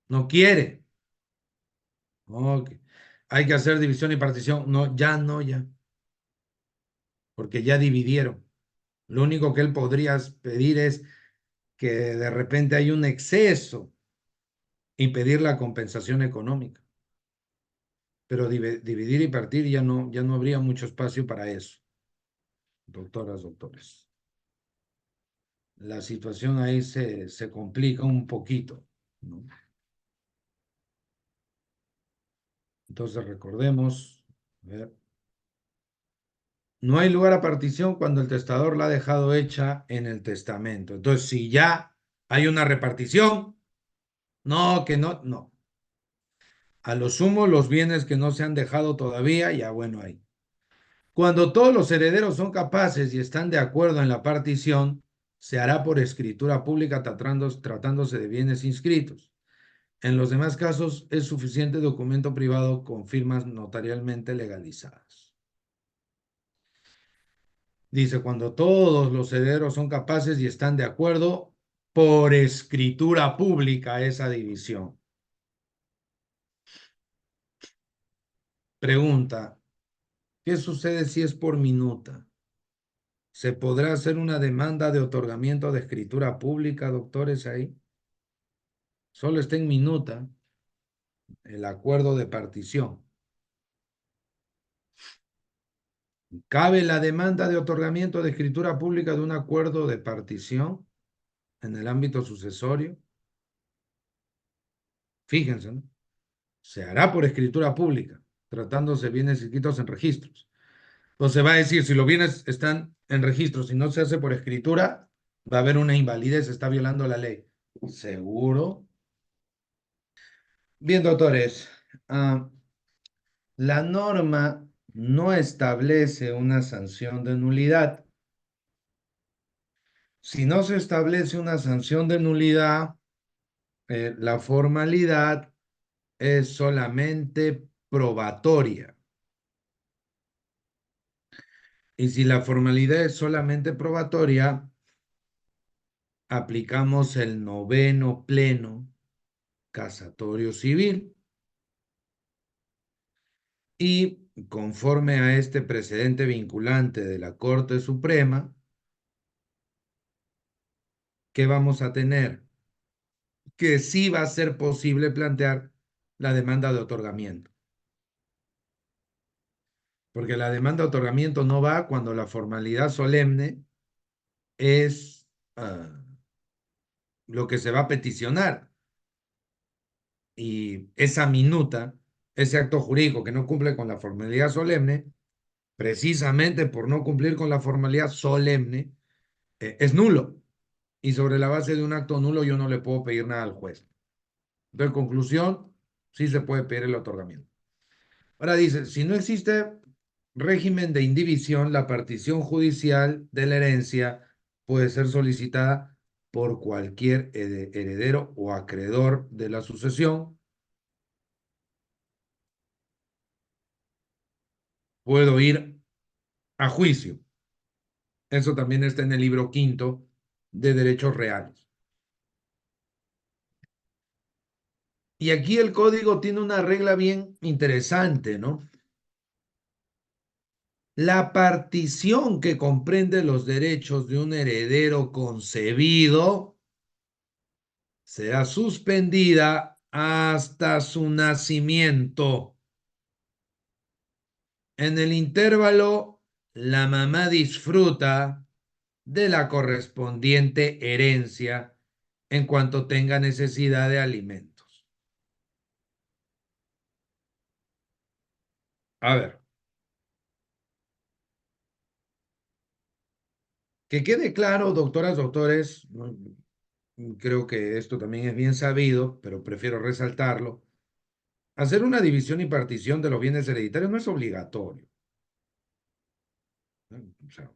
No quiere. Ok. Hay que hacer división y partición. No, ya no, ya. Porque ya dividieron. Lo único que él podría pedir es que de repente hay un exceso y pedir la compensación económica. Pero dividir y partir ya no habría mucho espacio para eso, doctoras, doctores. La situación ahí se complica un poquito, ¿no? Entonces recordemos, a ver, no hay lugar a partición cuando el testador la ha dejado hecha en el testamento. Entonces, si ya hay una repartición, no, que no, no. A lo sumo, los bienes que no se han dejado todavía, ya bueno, ahí. Cuando todos los herederos son capaces y están de acuerdo en la partición, se hará por escritura pública tratándose de bienes inscritos. En los demás casos es suficiente documento privado con firmas notarialmente legalizadas. Dice, cuando todos los herederos son capaces y están de acuerdo, por escritura pública esa división. Pregunta, ¿qué sucede si es por minuta? ¿Se podrá hacer una demanda de otorgamiento de escritura pública, doctores, ahí? Solo está en minuta el acuerdo de partición. ¿Cabe la demanda de otorgamiento de escritura pública de un acuerdo de partición en el ámbito sucesorio? Fíjense, ¿no? Se hará por escritura pública, tratándose de bienes inscritos en registros. Entonces va a decir, si los bienes están en registros y no se hace por escritura, va a haber una invalidez, se está violando la ley. ¿Seguro? Bien, doctores, la norma no establece una sanción de nulidad. Si no se establece una sanción de nulidad, la formalidad es solamente probatoria. Y si la formalidad es solamente probatoria, aplicamos el noveno pleno casatorio civil y conforme a este precedente vinculante de la Corte Suprema, ¿qué vamos a tener? Que sí va a ser posible plantear la demanda de otorgamiento. Porque la demanda de otorgamiento no va cuando la formalidad solemne es lo que se va a peticionar. Y esa minuta, ese acto jurídico que no cumple con la formalidad solemne, precisamente por no cumplir con la formalidad solemne, es nulo. Y sobre la base de un acto nulo yo no le puedo pedir nada al juez. Entonces, en conclusión, sí se puede pedir el otorgamiento. Ahora dice, si no existe régimen de indivisión, la partición judicial de la herencia puede ser solicitada por cualquier heredero o acreedor de la sucesión. Puedo ir a juicio. Eso también está en el libro quinto de Derechos Reales. Y aquí el código tiene una regla bien interesante, ¿no? La partición que comprende los derechos de un heredero concebido será suspendida hasta su nacimiento. En el intervalo, la mamá disfruta de la correspondiente herencia en cuanto tenga necesidad de alimentos. A ver, que quede claro, doctoras, doctores, creo que esto también es bien sabido, pero prefiero resaltarlo. Hacer una división y partición de los bienes hereditarios no es obligatorio, ¿no? O sea,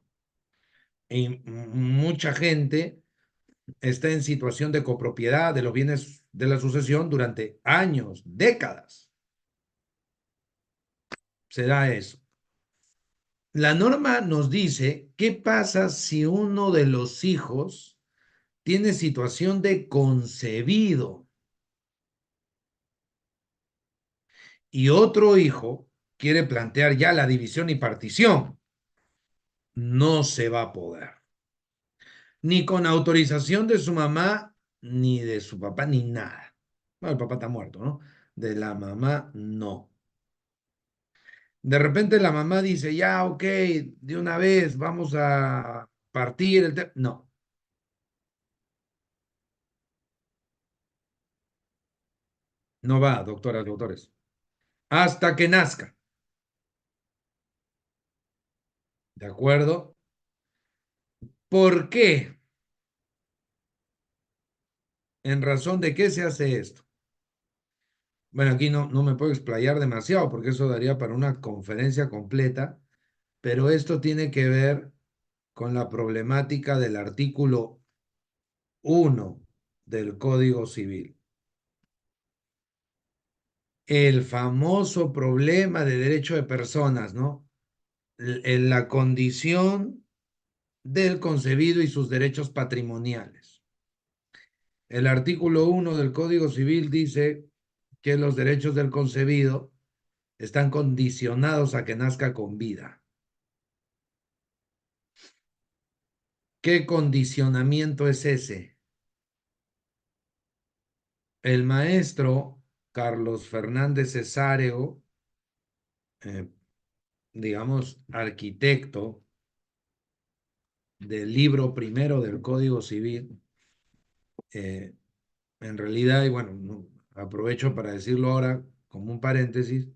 y mucha gente está en situación de copropiedad de los bienes de la sucesión durante años, décadas. Se da eso. La norma nos dice qué pasa si uno de los hijos tiene situación de concebido y otro hijo quiere plantear ya la división y partición. No se va a poder. Ni con autorización de su mamá, ni de su papá, ni nada. Bueno, el papá está muerto, ¿no? De la mamá, no. De repente la mamá dice, ya, ok, de una vez vamos a partir No, no va, doctoras, doctores. Hasta que nazca. ¿De acuerdo? ¿Por qué? ¿En razón de qué se hace esto? Bueno, aquí no me puedo explayar demasiado porque eso daría para una conferencia completa, pero esto tiene que ver con la problemática del artículo 1 del Código Civil. El famoso problema de derecho de personas, ¿no? En la condición del concebido y sus derechos patrimoniales. El artículo 1 del Código Civil dice que los derechos del concebido están condicionados a que nazca con vida. ¿Qué condicionamiento es ese? El maestro Carlos Fernández Cesáreo, eh, digamos, arquitecto del libro primero del Código Civil, eh, en realidad, y bueno, aprovecho para decirlo ahora como un paréntesis,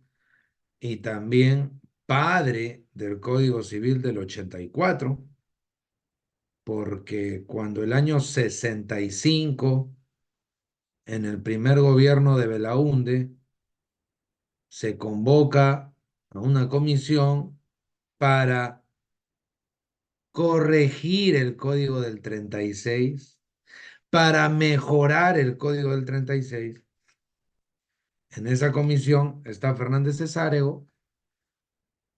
y también padre del Código Civil del 84, porque cuando el año 65, en el primer gobierno de Belaúnde, se convoca a una comisión para corregir el Código del 36, para mejorar el Código del 36. En esa comisión está Fernández Cesáreo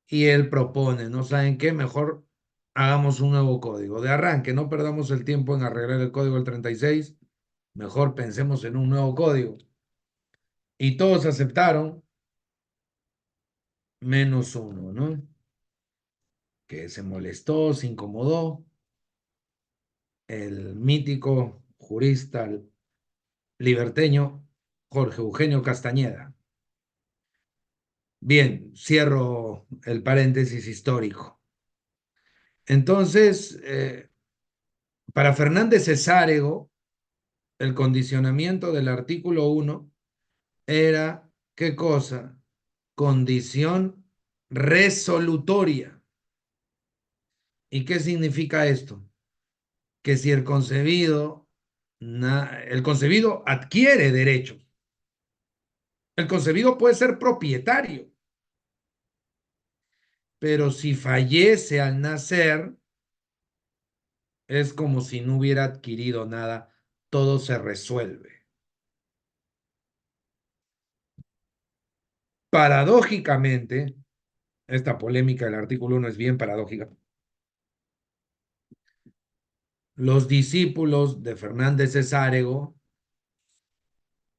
y él propone, ¿no saben qué? Mejor hagamos un nuevo código. De arranque, no perdamos el tiempo en arreglar el Código del 36, mejor pensemos en un nuevo código. Y todos aceptaron, menos uno, ¿no? Que se molestó, se incomodó, el mítico jurista liberteño Jorge Eugenio Castañeda. Bien, cierro el paréntesis histórico. Entonces, para Fernández Cesárego, el condicionamiento del artículo 1 era, ¿qué cosa? Condición resolutoria. ¿Y qué significa esto? Que si el concebido adquiere derechos, el concebido puede ser propietario, pero si fallece al nacer, es como si no hubiera adquirido nada, todo se resuelve. Paradójicamente, esta polémica del artículo 1 es bien paradójica. Los discípulos de Fernández Cesárego,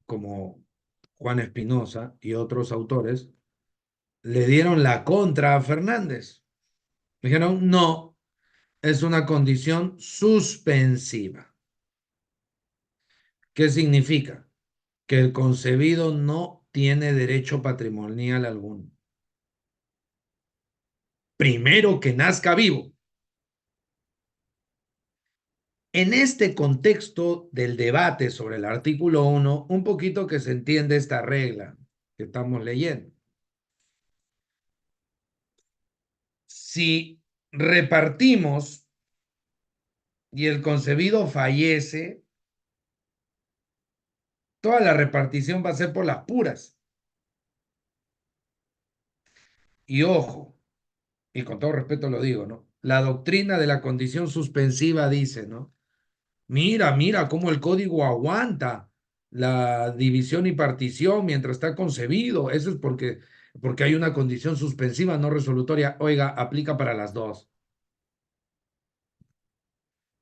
como Juan Espinosa y otros autores, le dieron la contra a Fernández. Dijeron, no, es una condición suspensiva. ¿Qué significa? Que el concebido no tiene derecho patrimonial alguno. Primero que nazca vivo. En este contexto del debate sobre el artículo 1, un poquito que se entiende esta regla que estamos leyendo. Si repartimos y el concebido fallece, toda la repartición va a ser por las puras. Y ojo, y con todo respeto lo digo, ¿no? La doctrina de la condición suspensiva dice, ¿no? Mira cómo el código aguanta la división y partición mientras está concebido. Eso es porque hay una condición suspensiva no resolutoria. Oiga, aplica para las dos.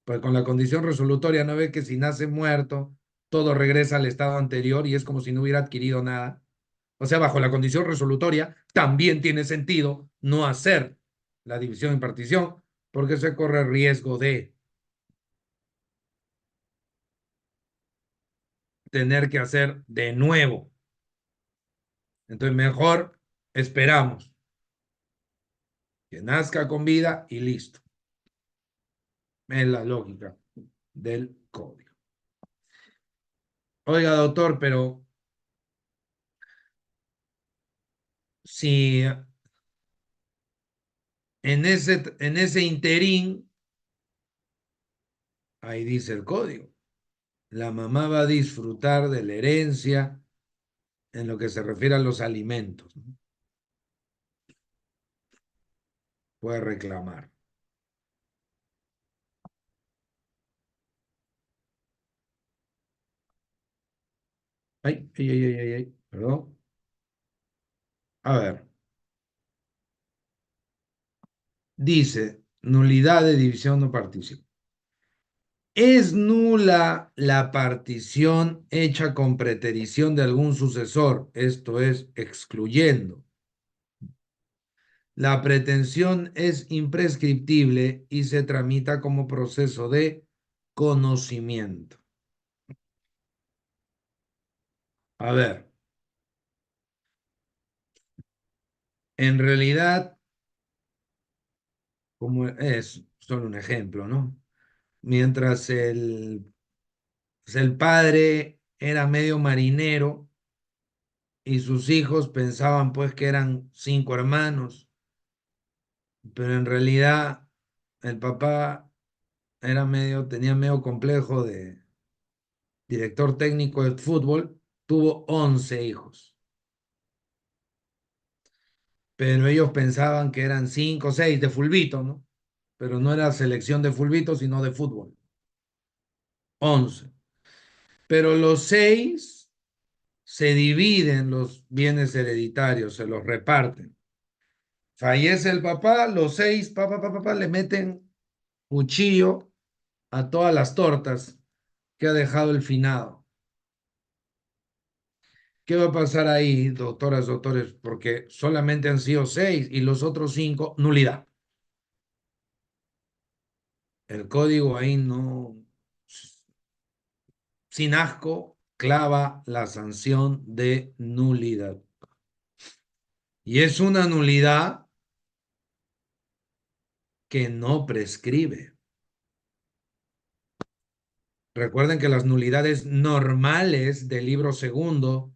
Pues con la condición resolutoria no ve que si nace muerto, todo regresa al estado anterior y es como si no hubiera adquirido nada. O sea, bajo la condición resolutoria también tiene sentido no hacer la división y partición porque se corre riesgo de tener que hacer de nuevo. Entonces, mejor esperamos que nazca con vida y listo. Es la lógica del código. Oiga, doctor, pero si en ese interín, ahí dice el código, la mamá va a disfrutar de la herencia en lo que se refiere a los alimentos, ¿no? Puede reclamar. Ay, ay, ay, ay, ay, ay, perdón. A ver, dice, nulidad de división o partición. Es nula la partición hecha con preterición de algún sucesor, esto es, excluyendo. La pretensión es imprescriptible y se tramita como proceso de conocimiento. A ver, en realidad, como es solo un ejemplo, ¿no? Mientras el padre era medio marinero y sus hijos pensaban pues que eran cinco hermanos, pero en realidad el papá tenía medio complejo de director técnico de fútbol, tuvo 11 hijos, pero ellos pensaban que eran cinco o seis de fulbito, ¿no? Pero no era selección de fulbito, sino de fútbol, 11. Pero los seis se dividen los bienes hereditarios, se los reparten. Fallece el papá, los seis, papá, le meten cuchillo a todas las tortas que ha dejado el finado. ¿Qué va a pasar ahí, doctoras, doctores? Porque solamente han sido seis y los otros cinco, nulidad. El código ahí no, sin asco, clava la sanción de nulidad. Y es una nulidad que no prescribe. Recuerden que las nulidades normales del libro segundo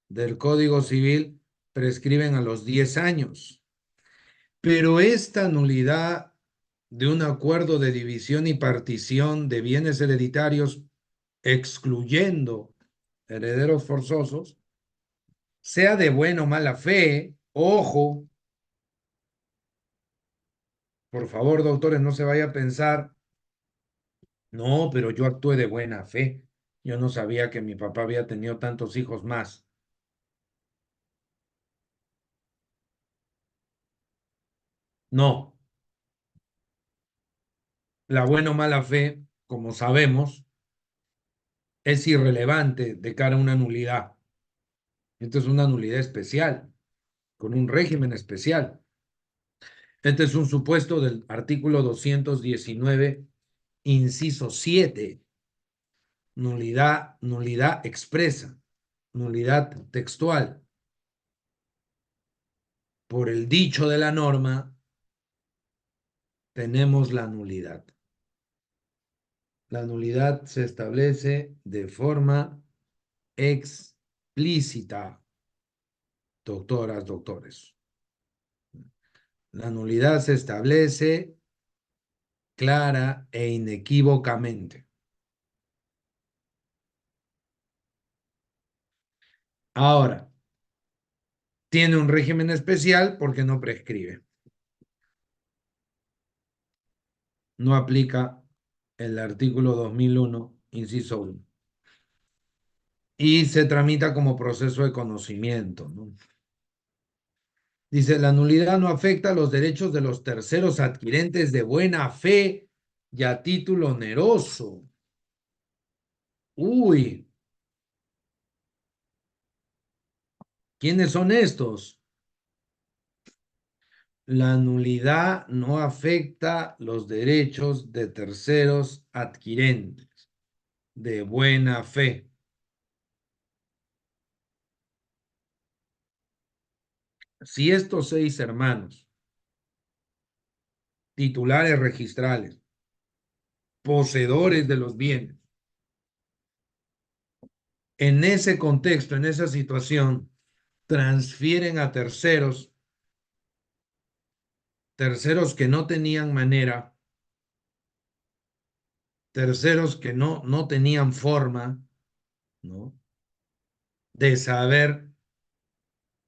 del Código Civil prescriben a los 10 años. Pero esta nulidad de un acuerdo de división y partición de bienes hereditarios, excluyendo herederos forzosos, sea de buena o mala fe, ojo, por favor, doctores, no se vaya a pensar, no, pero yo actué de buena fe. Yo no sabía que mi papá había tenido tantos hijos más. No, la buena o mala fe, como sabemos, es irrelevante de cara a una nulidad. Esto es una nulidad especial, con un régimen especial. Este es un supuesto del artículo 219, inciso 7, nulidad expresa, nulidad textual. Por el dicho de la norma, tenemos la nulidad. La nulidad se establece de forma explícita, doctoras, doctores. La nulidad se establece clara e inequívocamente. Ahora, tiene un régimen especial porque no prescribe. No aplica el artículo 2001, inciso 1. Y se tramita como proceso de conocimiento, ¿no? Dice, la nulidad no afecta los derechos de los terceros adquirentes de buena fe y a título oneroso. Uy, ¿quiénes son estos? La nulidad no afecta los derechos de terceros adquirentes de buena fe. Si estos seis hermanos, titulares registrales, poseedores de los bienes, en ese contexto, en esa situación, transfieren a terceros, terceros que no tenían manera, terceros que no tenían forma, ¿no? De saber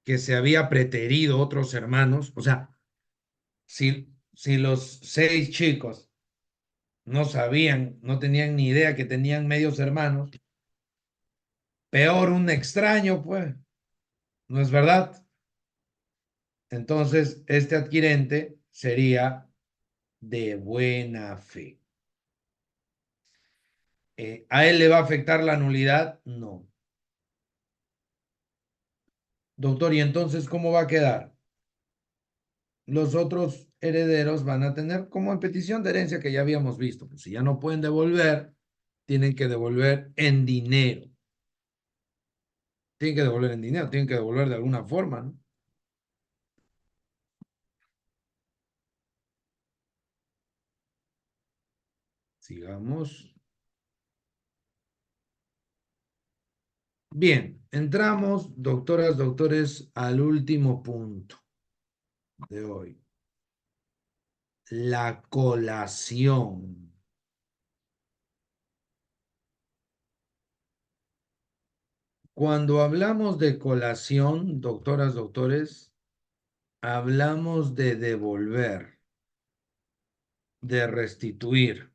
que se había preterido otros hermanos. O sea, si los seis chicos no sabían, no tenían ni idea que tenían medios hermanos, Peor un extraño, pues, ¿no es verdad? Entonces, este adquirente sería de buena fe. ¿A él le va a afectar la nulidad? No. Doctor, ¿y entonces cómo va a quedar? Los otros herederos van a tener como en petición de herencia que ya habíamos visto. Pues si ya no pueden devolver, tienen que devolver en dinero. Tienen que devolver en dinero, tienen que devolver de alguna forma, ¿no? Sigamos. Bien, entramos, doctoras, doctores, al último punto de hoy. La colación. Cuando hablamos de colación, doctoras, doctores, hablamos de devolver, de restituir,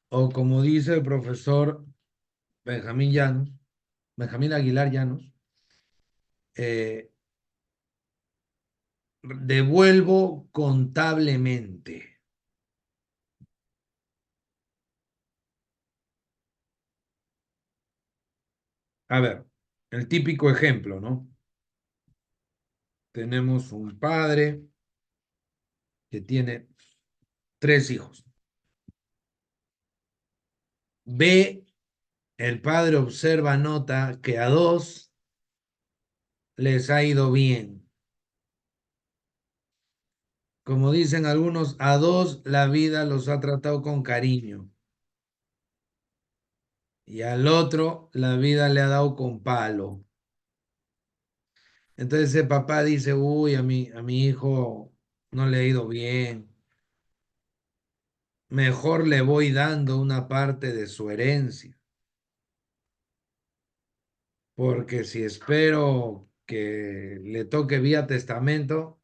o como dice el profesor Benjamín Llanos, Benjamín Aguilar Llanos, eh, devuelvo contablemente. A ver, el típico ejemplo, ¿no? Tenemos un padre que tiene tres hijos. B, el padre observa, nota que a dos les ha ido bien. Como dicen algunos, a dos la vida los ha tratado con cariño y al otro la vida le ha dado con palo. Entonces ese papá dice, uy, a mi hijo no le ha ido bien. Mejor le voy dando una parte de su herencia, porque si espero que le toque vía testamento,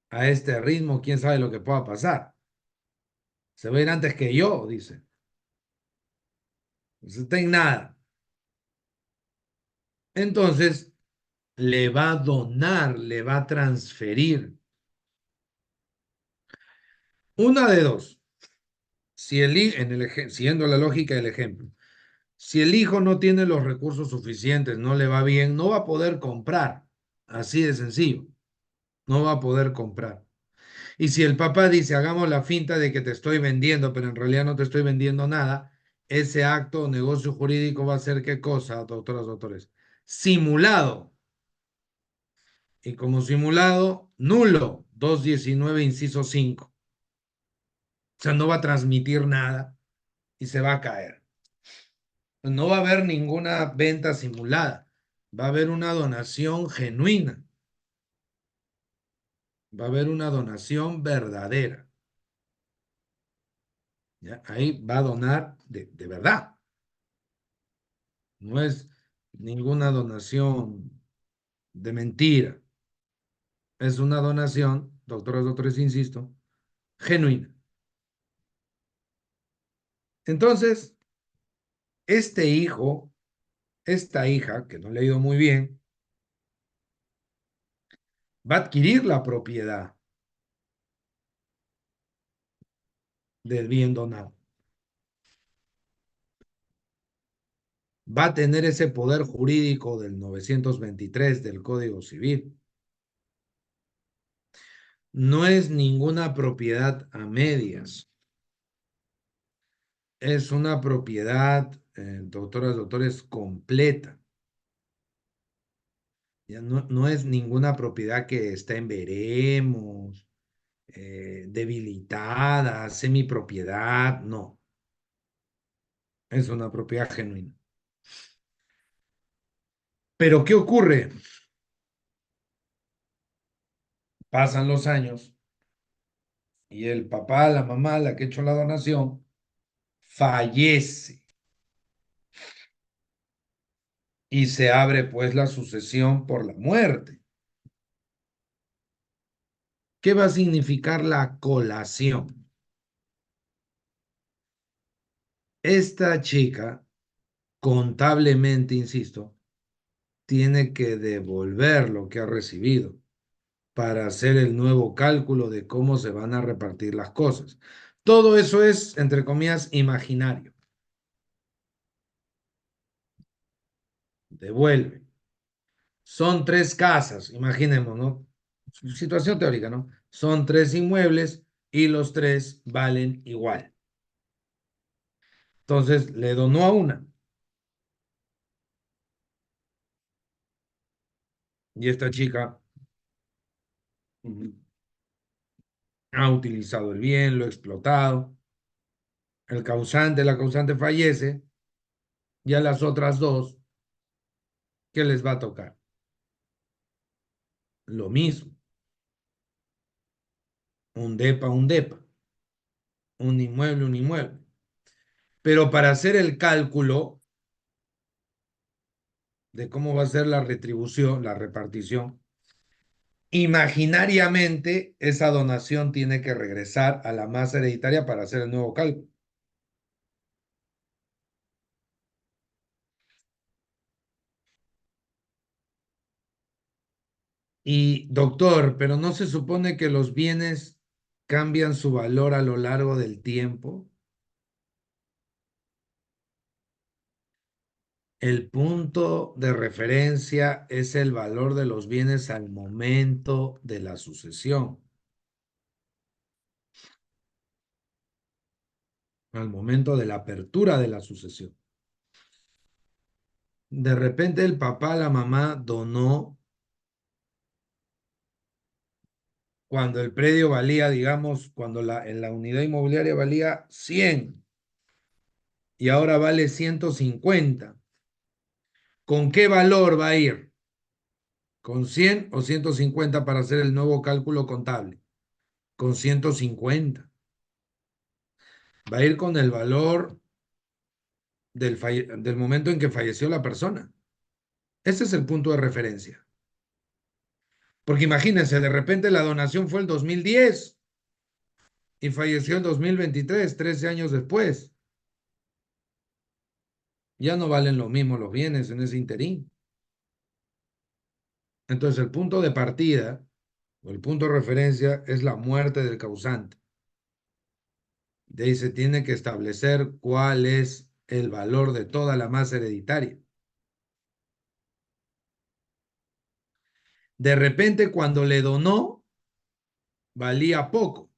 a este ritmo, quién sabe lo que pueda pasar. Se va a ir antes que yo, dice. No está en nada. Entonces, le va a donar, le va a transferir. Una de dos. Si el, siguiendo la lógica del ejemplo, si el hijo no tiene los recursos suficientes, no le va bien, no va a poder comprar. Así de sencillo. No va a poder comprar. Y si el papá dice, hagamos la finta de que te estoy vendiendo, pero en realidad no te estoy vendiendo nada, ese acto o negocio jurídico va a ser ¿qué cosa, doctoras, doctores? Simulado. Y como simulado, nulo. 219 inciso 5. O sea, no va a transmitir nada y se va a caer. No va a haber ninguna venta simulada. Va a haber una donación genuina. Va a haber una donación verdadera. ¿Ya? Ahí va a donar de verdad. No es ninguna donación de mentira. Es una donación, doctoras, doctores, insisto, genuina. Entonces, este hijo, esta hija, que no le ha ido muy bien, va a adquirir la propiedad del bien donado. Va a tener ese poder jurídico del 923 del Código Civil. No es ninguna propiedad a medias. Es una propiedad, doctoras, doctores, completa. Ya no es ninguna propiedad que está en veremos, debilitada, semipropiedad, no. Es una propiedad genuina. Pero ¿qué ocurre? Pasan los años y el papá, la mamá, la que ha hecho la donación, fallece y se abre pues la sucesión por la muerte. ¿Qué va a significar la colación? Esta chica contablemente, insisto, tiene que devolver lo que ha recibido para hacer el nuevo cálculo de cómo se van a repartir las cosas. Todo eso es, entre comillas, imaginario. Devuelve. Son tres casas, imaginemos, ¿no? Situación teórica, ¿no? Son tres inmuebles y los tres valen igual. Entonces le donó a una y esta chica ha utilizado el bien, lo ha explotado. La causante fallece y a las otras dos, ¿qué les va a tocar? Lo mismo, un depa, un inmueble. Pero para hacer el cálculo de cómo va a ser la retribución, la repartición, imaginariamente esa donación tiene que regresar a la masa hereditaria para hacer el nuevo cálculo. Y doctor, pero ¿no se supone que los bienes cambian su valor a lo largo del tiempo? El punto de referencia es el valor de los bienes al momento de la sucesión, al momento de la apertura de la sucesión. De repente el papá, la mamá donó cuando el predio valía, digamos, cuando en la unidad inmobiliaria valía 100 y ahora vale 150. ¿Con qué valor va a ir? ¿Con 100 o 150 para hacer el nuevo cálculo contable? Con 150. Va a ir con el valor del momento en que falleció la persona. Ese es el punto de referencia. Porque imagínense, de repente la donación fue el 2010 y falleció el 2023, 13 años después. Ya no valen lo mismo los bienes en ese interín. Entonces el punto de partida o el punto de referencia es la muerte del causante. De ahí se tiene que establecer cuál es el valor de toda la masa hereditaria. De repente, cuando le donó, valía poco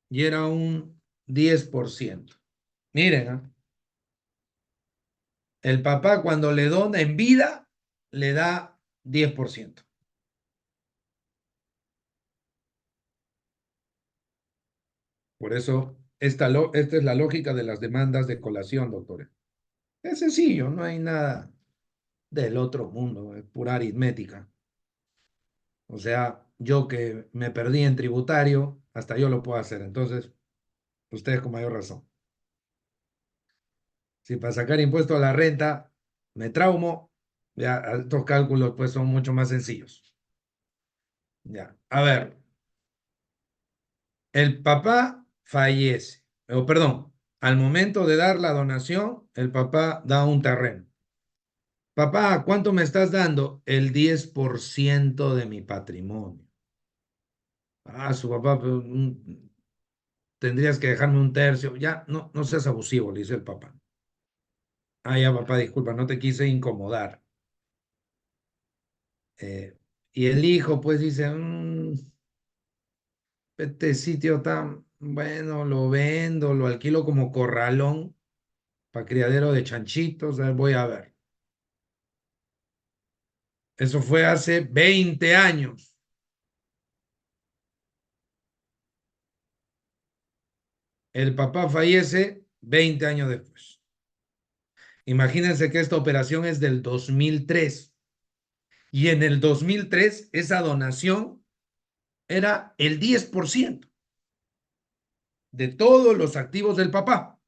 y era un 10%. Miren, ¿ah? El papá cuando le dona en vida, le da 10%. Por eso, esta es la lógica de las demandas de colación, doctores. Es sencillo, no hay nada del otro mundo, es pura aritmética. O sea, yo que me perdí en tributario, hasta yo lo puedo hacer. Entonces, ustedes con mayor razón. Si para sacar impuesto a la renta me traumo, ya estos cálculos pues son mucho más sencillos. Ya, a ver, el papá fallece, o perdón, al momento de dar la donación, el papá da un terreno. Papá, ¿cuánto me estás dando? El 10% de mi patrimonio. Ah, su papá, pues, tendrías que dejarme un tercio. Ya, no, no seas abusivo, le dice el papá. Ah, ya, papá, disculpa, no te quise incomodar. Eh, y el hijo, pues, dice, este sitio tan bueno, lo vendo, lo alquilo como corralón para criadero de chanchitos, voy a ver. Eso fue hace 20 años. El papá fallece 20 años después. Imagínense que esta operación es del 2003 y en el 2003 esa donación era el 10% de todos los activos del papá.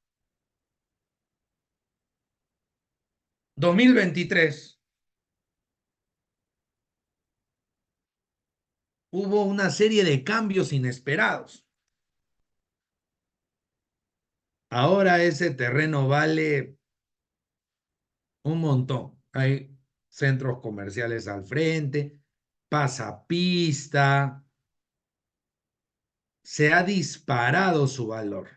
2023 hubo una serie de cambios inesperados. Ahora ese terreno vale un montón. Hay centros comerciales al frente, pasa pista, se ha disparado su valor.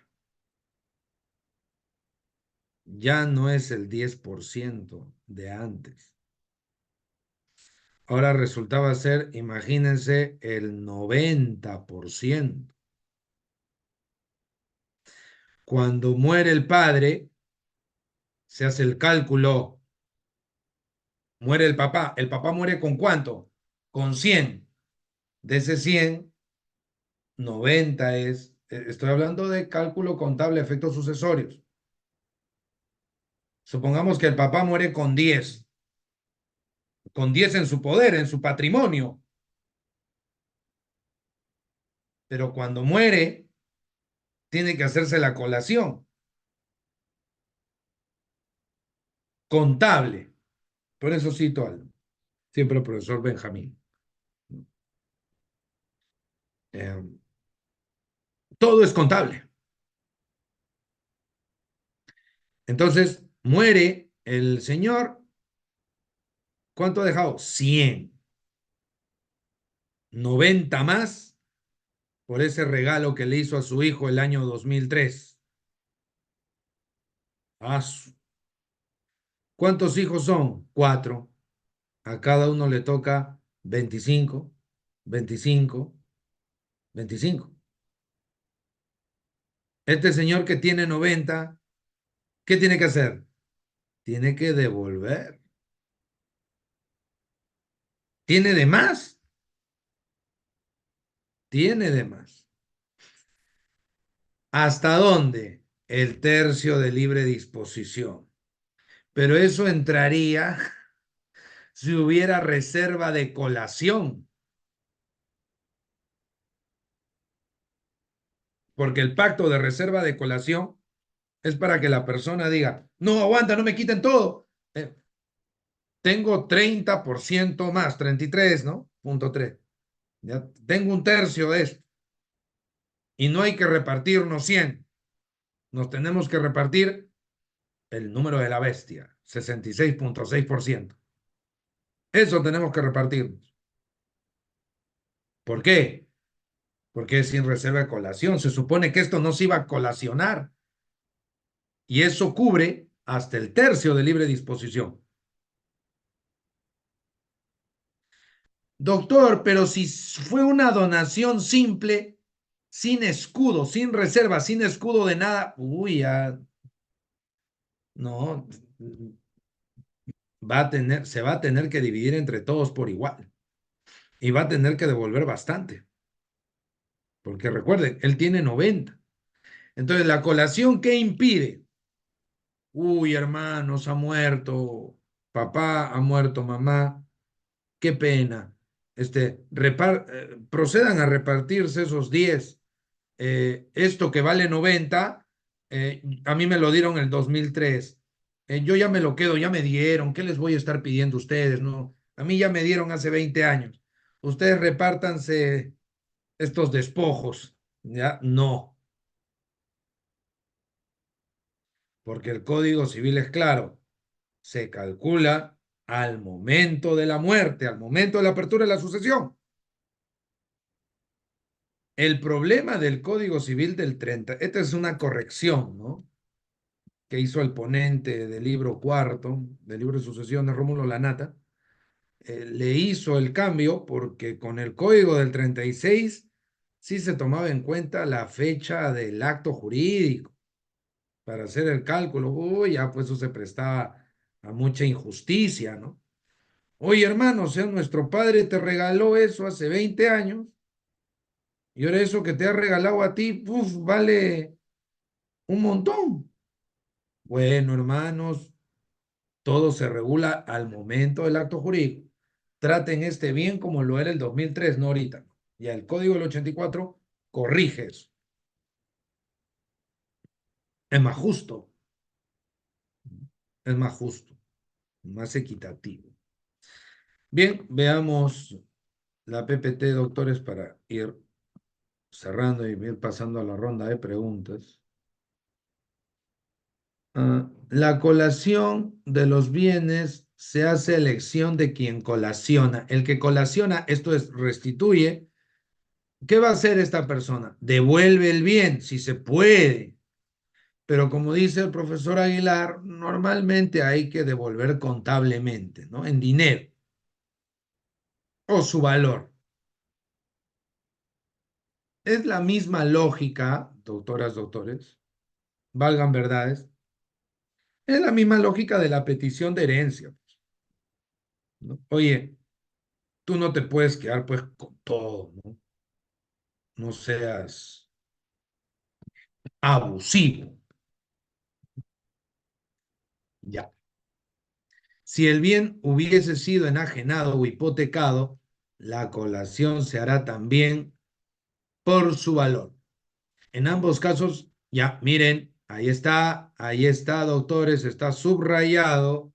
Ya no es el 10% de antes. Ahora resultaba ser, imagínense, el 90%. Cuando muere el padre, se hace el cálculo, muere el papá muere ¿con cuánto? Con 100. De ese 100, 90 es, estoy hablando de cálculo contable, efectos sucesorios. Supongamos que el papá muere con 10 en su poder, en su patrimonio, pero cuando muere, tiene que hacerse la colación contable. Por eso cito al siempre el profesor Benjamín. Eh, todo es contable. Entonces, muere el señor, ¿cuánto ha dejado? 100. 90 más por ese regalo que le hizo a su hijo el año 2003. Ah, ¿cuántos hijos son? 4. A cada uno le toca 25, 25, 25. Este señor que tiene 90, ¿qué tiene que hacer? Tiene que devolver. ¿Tiene de más? Tiene de más. ¿Hasta dónde? El tercio de libre disposición. Pero eso entraría si hubiera reserva de colación, porque el pacto de reserva de colación es para que la persona diga, no, aguanta, no me quiten todo. Tengo 30% más, 33, ¿no? Punto 3. Ya tengo un tercio de esto y no hay que repartirnos 100. Nos tenemos que repartir el número de la bestia, 66.6%. Eso tenemos que repartirnos. ¿Por qué? Porque es sin reserva de colación. Se supone que esto no se iba a colacionar y eso cubre hasta el tercio de libre disposición. Doctor, pero si fue una donación simple, sin escudo, sin reserva, sin escudo de nada, uy, ya, no, se va a tener que dividir entre todos por igual y va a tener que devolver bastante, porque recuerden, él tiene 90. Entonces, la colación, ¿qué impide? Uy, hermanos, ha muerto, papá ha muerto, mamá, qué pena. Procedan a repartirse esos 10. Esto que vale 90, a mí me lo dieron en el 2003. Yo ya me lo quedo, ya me dieron. ¿Qué les voy a estar pidiendo a ustedes? No, a mí ya me dieron hace 20 años. Ustedes repártanse estos despojos. Ya, no, porque el Código Civil es claro. Se calcula al momento de la muerte, al momento de la apertura de la sucesión. El problema del Código Civil del 30, esta es una corrección, ¿no? Que hizo el ponente del libro cuarto, del libro de sucesiones, Rómulo Lanata, le hizo el cambio porque con el código del 36 sí se tomaba en cuenta la fecha del acto jurídico para hacer el cálculo. Uy, ya pues eso se prestaba a mucha injusticia, ¿no? Oye, hermano, o sea, nuestro padre te regaló eso hace 20 años y ahora eso que te ha regalado a ti, uf, vale un montón. Bueno, hermanos, todo se regula al momento del acto jurídico. Traten este bien como lo era el 2003, no ahorita. Y el Código del 84 corrige eso. Es más justo, es más justo, más equitativo. Bien, veamos la PPT, doctores, para ir cerrando y ir pasando a la ronda de preguntas. La colación de los bienes se hace elección de quien colaciona. El que colaciona, esto es, restituye. ¿Qué va a hacer esta persona? Devuelve el bien, si se puede. Pero como dice el profesor Aguilar, normalmente hay que devolver contablemente, ¿no? En dinero o su valor. Es la misma lógica, doctoras, doctores, valgan verdades, es la misma lógica de la petición de herencia, ¿no? Oye, tú no te puedes quedar pues con todo, ¿no? No seas abusivo. Ya. Si el bien hubiese sido enajenado o hipotecado, la colación se hará también por su valor. En ambos casos, ya, miren, ahí está, doctores, está subrayado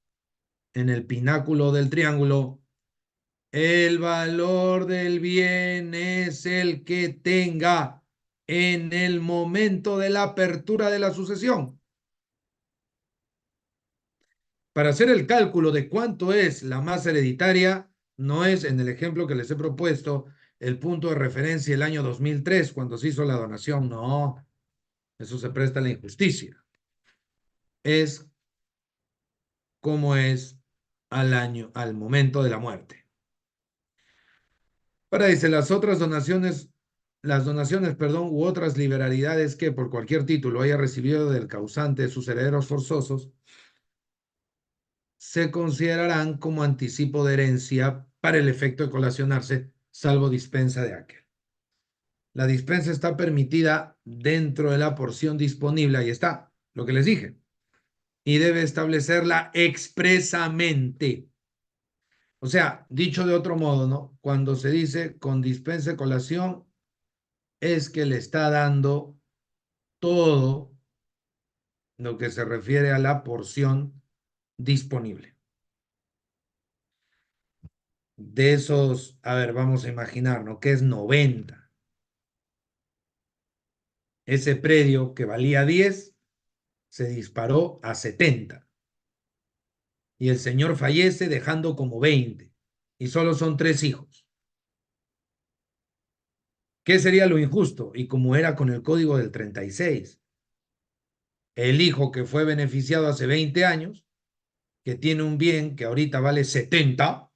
en el pináculo del triángulo. El valor del bien es el que tenga en el momento de la apertura de la sucesión. Para hacer el cálculo de cuánto es la masa hereditaria, no es en el ejemplo que les he propuesto el punto de referencia el año 2003 cuando se hizo la donación. No, eso se presta a la injusticia. Es como es al año, al momento de la muerte. Ahora dice, las donaciones, perdón, u otras liberalidades que por cualquier título haya recibido del causante de sus herederos forzosos, se considerarán como anticipo de herencia para el efecto de colacionarse, salvo dispensa de aquel. La dispensa está permitida dentro de la porción disponible, ahí está, lo que les dije, y debe establecerla expresamente. O sea, dicho de otro modo, ¿no? Cuando se dice con dispensa de colación, es que le está dando todo lo que se refiere a la porción disponible. De esos, a ver, vamos a imaginar, ¿no? Que es 90. Ese predio que valía 10 se disparó a 70 y el señor fallece dejando como 20 y solo son 3 hijos. ¿Qué sería lo injusto? Y como era con el código del 36, el hijo que fue beneficiado hace 20 años, que tiene un bien que ahorita vale 70,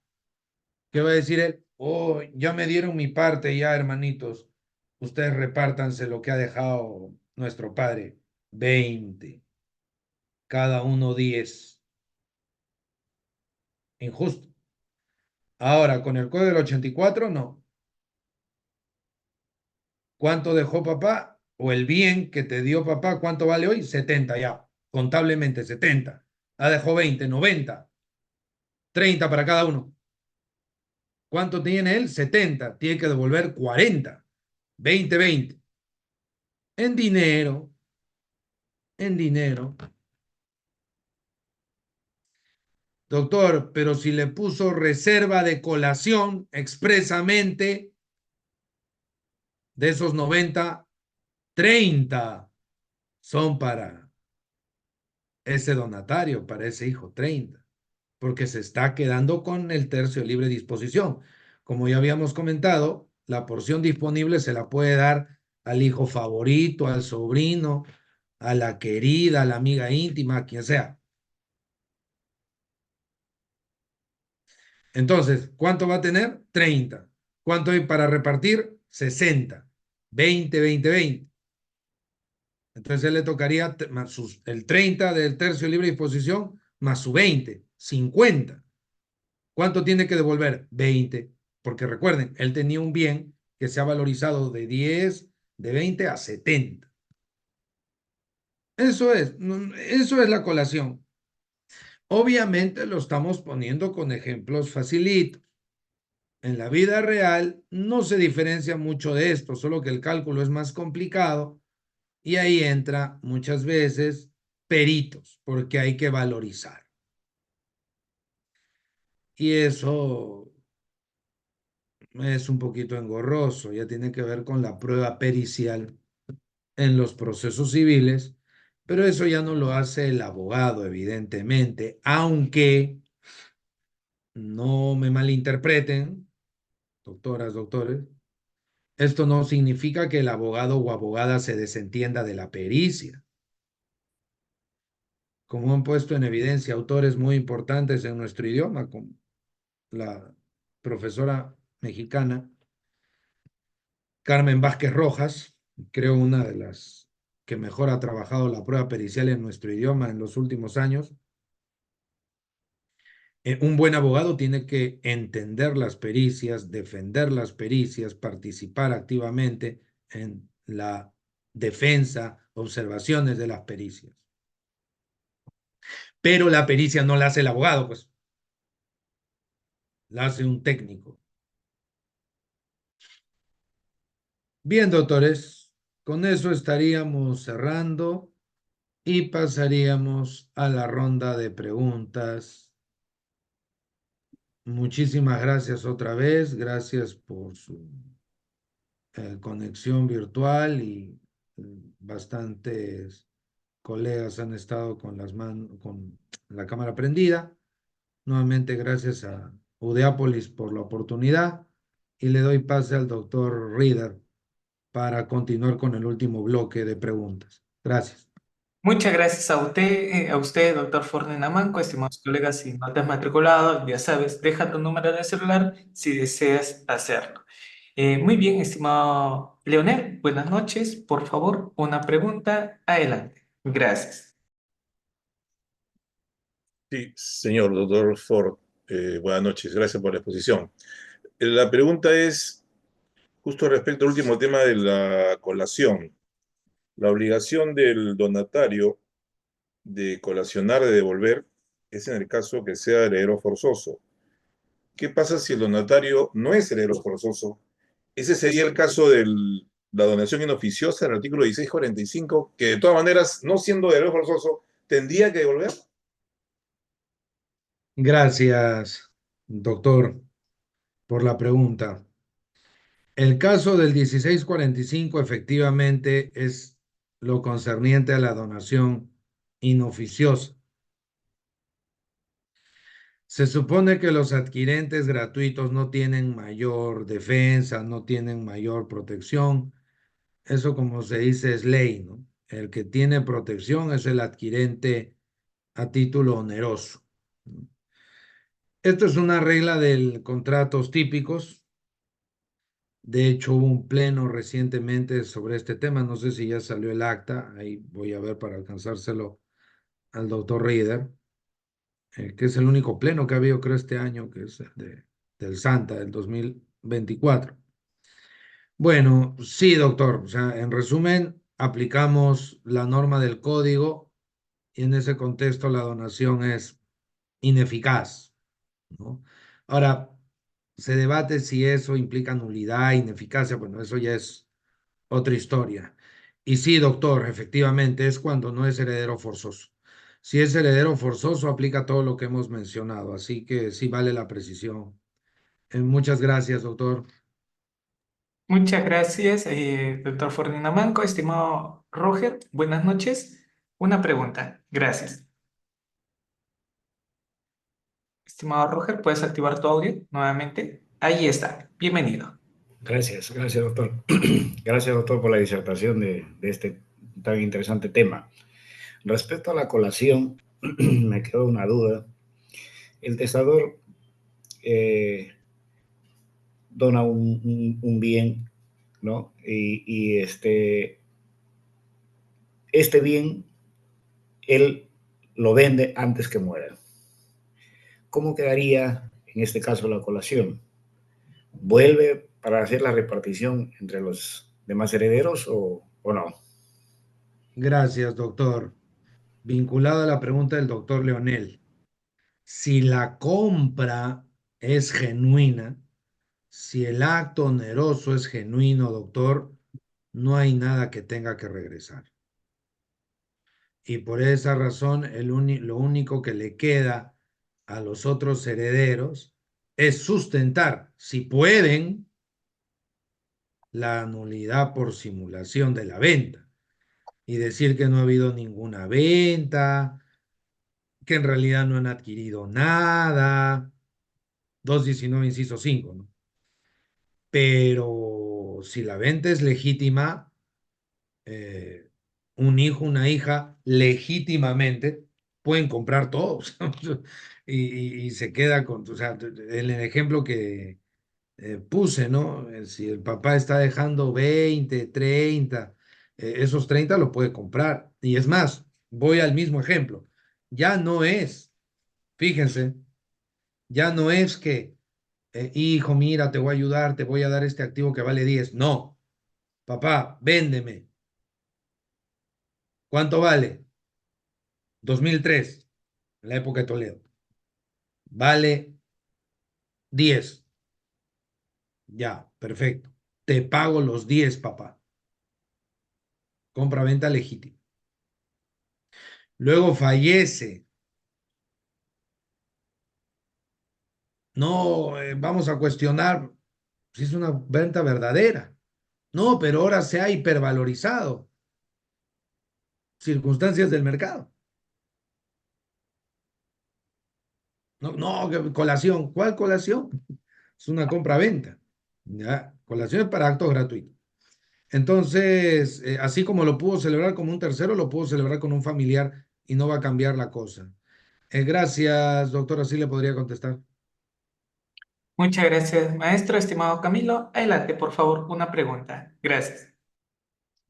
¿qué va a decir él? Oh, ya me dieron mi parte, ya hermanitos, ustedes repártanse lo que ha dejado nuestro padre, 20, cada uno 10. Injusto. Ahora, con el código del 84, no. ¿Cuánto dejó papá? O el bien que te dio papá, ¿cuánto vale hoy? 70 ya, contablemente 70. Ah, dejó 20, 90, 30 para cada uno. ¿Cuánto tiene él? 70. Tiene que devolver 40. 20, 20. En dinero, en dinero. Doctor, pero si le puso reserva de colación expresamente de esos 90, 30 son para ese donatario, para ese hijo, 30, porque se está quedando con el tercio de libre disposición. Como ya habíamos comentado, la porción disponible se la puede dar al hijo favorito, al sobrino, a la querida, a la amiga íntima, a quien sea. Entonces, ¿cuánto va a tener? 30. ¿Cuánto hay para repartir? 60. 20, 20, 20. Entonces, él le tocaría más el 30 del tercio de libre disposición más su 20, 50. ¿Cuánto tiene que devolver? 20. Porque recuerden, él tenía un bien que se ha valorizado de 10, de 20 a 70. Eso es la colación. Obviamente lo estamos poniendo con ejemplos facilitos. En la vida real no se diferencia mucho de esto, solo que el cálculo es más complicado y ahí entra muchas veces peritos, porque hay que valorizar. Y eso es un poquito engorroso, ya tiene que ver con la prueba pericial en los procesos civiles Pero eso ya no lo hace el abogado, evidentemente, aunque no me malinterpreten, doctoras, doctores, esto no significa que el abogado o abogada se desentienda de la pericia. Como han puesto en evidencia autores muy importantes en nuestro idioma, como la profesora mexicana Carmen Vázquez Rojas, creo una de las que mejor ha trabajado la prueba pericial en nuestro idioma en los últimos años. Un buen abogado tiene que entender las pericias, defender las pericias, participar activamente en la defensa, observaciones de las pericias. Pero la pericia no la hace el abogado, pues la hace un técnico. Bien, doctores, con eso estaríamos cerrando y pasaríamos a la ronda de preguntas. Muchísimas gracias otra vez, gracias por su conexión virtual y bastantes colegas han estado con con la cámara prendida. Nuevamente gracias a Udeápolis por la oportunidad y le doy pase al doctor Reader para continuar con el último bloque de preguntas. Gracias. Muchas gracias a usted, doctor Fornin Amanco, estimados colegas, si no te has matriculado, ya sabes, deja tu número de celular si deseas hacerlo. Muy bien, estimado Leonel, buenas noches. Por favor, una pregunta, adelante. Gracias. Sí, señor doctor Ford, buenas noches, gracias por la exposición. La pregunta es justo respecto al último tema de la colación. La obligación del donatario de colacionar, de devolver, es en el caso que sea heredero forzoso. ¿Qué pasa si el donatario no es heredero forzoso? Ese sería el caso de la donación inoficiosa, el artículo 1645, que de todas maneras, no siendo heredero forzoso, tendría que devolver. Gracias, doctor, por la pregunta. El caso del 1645 efectivamente es lo concerniente a la donación inoficiosa. Se supone que los adquirentes gratuitos no tienen mayor defensa, no tienen mayor protección. Eso, como se dice, es ley, ¿no? El que tiene protección es el adquirente a título oneroso. Esto es una regla de contratos típicos. De hecho, hubo un pleno recientemente sobre este tema. No sé si ya salió el acta. Ahí voy a ver para alcanzárselo al doctor Reader, que es el único pleno que ha habido, creo, este año, que es el del Santa, del 2024. Bueno, sí, doctor. O sea, en resumen, aplicamos la norma del código y en ese contexto la donación es ineficaz, ¿no? Ahora, se debate si eso implica nulidad, ineficacia. Bueno, eso ya es otra historia. Y sí, doctor, efectivamente es cuando no es heredero forzoso. Si es heredero forzoso, aplica todo lo que hemos mencionado, así que sí vale la precisión. Muchas gracias, doctor. Muchas gracias, doctor Fornin Amanco. Estimado Roger, buenas noches. Una pregunta, gracias. Estimado Roger, ¿puedes activar tu audio nuevamente? Ahí está, bienvenido. Gracias, doctor. Gracias, doctor, por la disertación de este tan interesante tema. Respecto a la colación, me quedó una duda. El testador dona un bien, ¿no? Y este bien, él lo vende antes que muera. ¿Cómo quedaría en este caso la colación? ¿Vuelve para hacer la repartición entre los demás herederos o no? Gracias, doctor. Vinculado a la pregunta del doctor Leonel, si la compra es genuina, si el acto oneroso es genuino, doctor, no hay nada que tenga que regresar. Y por esa razón, lo único que le queda a los otros herederos es sustentar, si pueden, la nulidad por simulación de la venta. y decir que no ha habido ninguna venta, que en realidad no han adquirido nada. 219 inciso 5, ¿no? Pero si la venta es legítima, eh, un hijo, una hija, legítimamente pueden comprar todos y se queda con, o sea, el ejemplo que puse, ¿no? Si el papá está dejando 20, 30, esos 30 lo puede comprar. Y es más, voy al mismo ejemplo. Ya no es, fíjense, ya no es que, hijo, mira, te voy a ayudar, te voy a dar este activo que vale 10. No, papá, véndeme. ¿Cuánto vale? 2003, en la época de Toledo. Vale 10. Ya, perfecto. Te pago los 10, papá. Compra-venta legítima. Luego fallece. No, vamos a cuestionar si es una venta verdadera. No, pero ahora se ha hipervalorizado. Circunstancias del mercado. No, no, colación. ¿Cuál colación? Es una compra-venta. ¿Ya? Colación es para actos gratuitos. Entonces, así como lo pudo celebrar como un tercero, lo pudo celebrar con un familiar y no va a cambiar la cosa. Gracias, doctor. Así le podría contestar. Muchas gracias, maestro. Estimado Camilo, adelante, por favor, una pregunta. Gracias.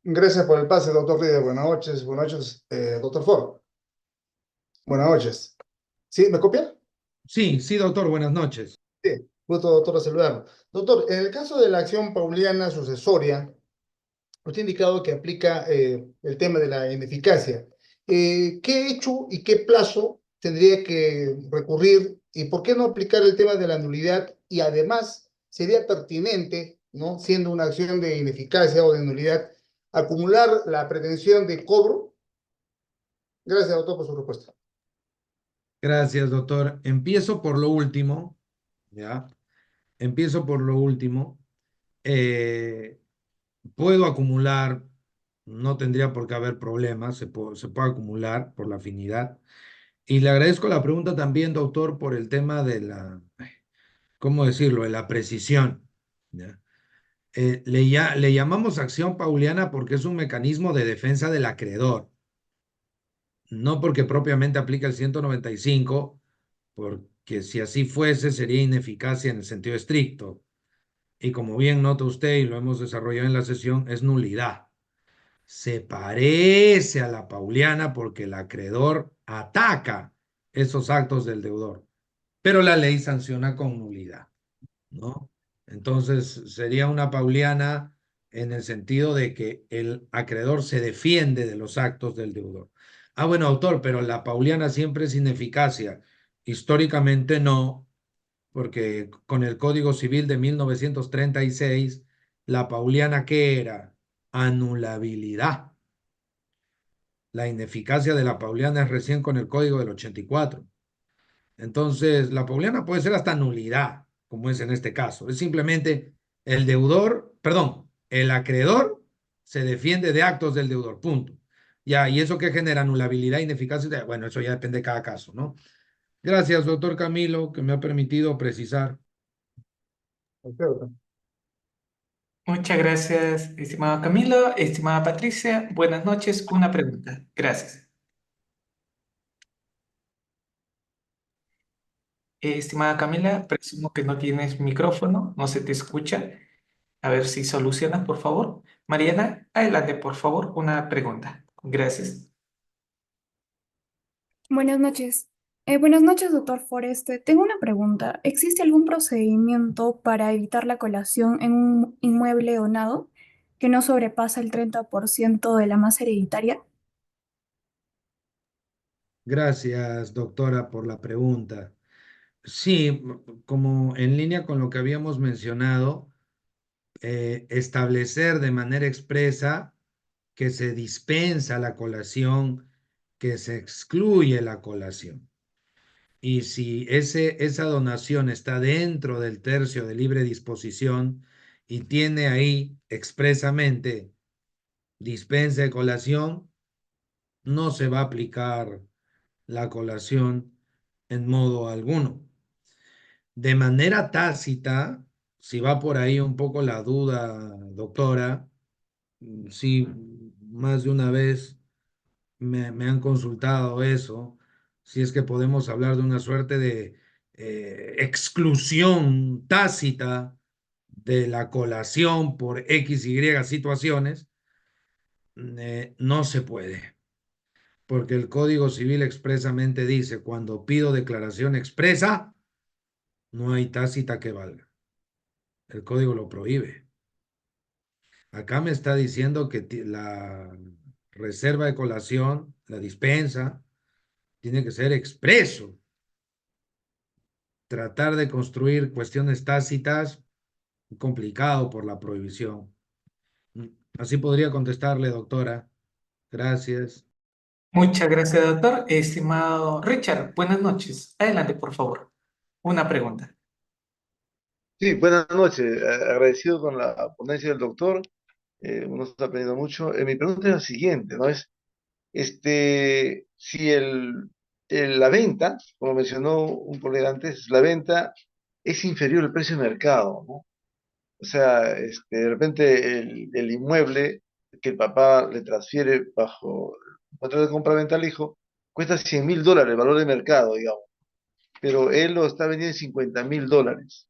Gracias por el pase, doctor Líder. Buenas noches, doctor Ford. Buenas noches. ¿Sí? ¿Me copia? Sí, sí, doctor. Buenas noches. Sí, gusto, doctor, de saludarlo. Doctor, en el caso de la acción pauliana sucesoria, usted ha indicado que aplica el tema de la ineficacia. ¿Qué hecho y qué plazo tendría que recurrir y por qué no aplicar el tema de la nulidad? Y además, sería pertinente, ¿no? Siendo una acción de ineficacia o de nulidad, acumular la pretensión de cobro. Gracias, doctor, por su respuesta. Gracias, doctor. Empiezo por lo último, ¿ya? Empiezo por lo último. Eh, puedo acumular, no tendría por qué haber problemas, se puede acumular por la afinidad. Y le agradezco la pregunta también, doctor, por el tema de la, ¿cómo decirlo?, de la precisión, ¿ya? Le llamamos acción pauliana porque es un mecanismo de defensa del acreedor, no porque propiamente aplica el 195, porque si así fuese sería ineficacia en el sentido estricto. Y como bien nota usted y lo hemos desarrollado en la sesión, es nulidad. Se parece a la pauliana porque el acreedor ataca esos actos del deudor, pero la ley sanciona con nulidad, ¿no? Entonces sería una pauliana en el sentido de que el acreedor se defiende de los actos del deudor. Ah, bueno, autor, pero la pauliana siempre es ineficacia. Históricamente no, porque con el Código Civil de 1936, la pauliana, ¿qué era? Anulabilidad. La ineficacia de la pauliana es recién con el Código del 84. Entonces, la pauliana puede ser hasta nulidad, como es en este caso. Es simplemente el deudor, perdón, el acreedor se defiende de actos del deudor, punto. Ya, y eso que genera anulabilidad, ineficacia, bueno, eso ya depende de cada caso, ¿no? Gracias, doctor Camilo, que me ha permitido precisar. Perfecto. Muchas gracias, estimado Camilo. Estimada Patricia, buenas noches. Una pregunta. Gracias. Estimada Camila, presumo que no tienes micrófono, no se te escucha. A ver si solucionas, por favor. Mariana, adelante, por favor, una pregunta. Gracias. Buenas noches, doctor Foreste. Tengo una pregunta. ¿Existe algún procedimiento para evitar la colación en un inmueble donado que no sobrepasa el 30% de la masa hereditaria? Gracias, doctora, por la pregunta. Sí, como en línea con lo que habíamos mencionado, establecer de manera expresa que se dispensa la colación, que se excluye la colación. Y si esa donación está dentro del tercio de libre disposición y tiene ahí expresamente dispensa de colación, no se va a aplicar la colación en modo alguno. De manera tácita, si va por ahí un poco la duda, doctora, sí, más de una vez me han consultado eso, si es que podemos hablar de una suerte de exclusión tácita de la colación por X, Y situaciones, no se puede, porque el Código Civil expresamente dice, cuando pido declaración expresa, no hay tácita que valga. El código lo prohíbe. Acá me está diciendo que la reserva de colación, la dispensa, tiene que ser expreso. Tratar de construir cuestiones tácitas, complicado por la prohibición. Así podría contestarle, doctora. Gracias. Muchas gracias, doctor. Estimado Richard, buenas noches. Adelante, por favor. Una pregunta. Sí, buenas noches. Agradecido con la ponencia del doctor. Uno está aprendiendo mucho. Mi pregunta es la siguiente, ¿no? Si la venta, como mencionó un colega antes, la venta es inferior al precio de mercado, ¿no? O sea, de repente el inmueble que el papá le transfiere bajo el contrato de compra-venta al hijo cuesta $100.000, el valor de mercado, digamos, pero él lo está vendiendo en $50.000.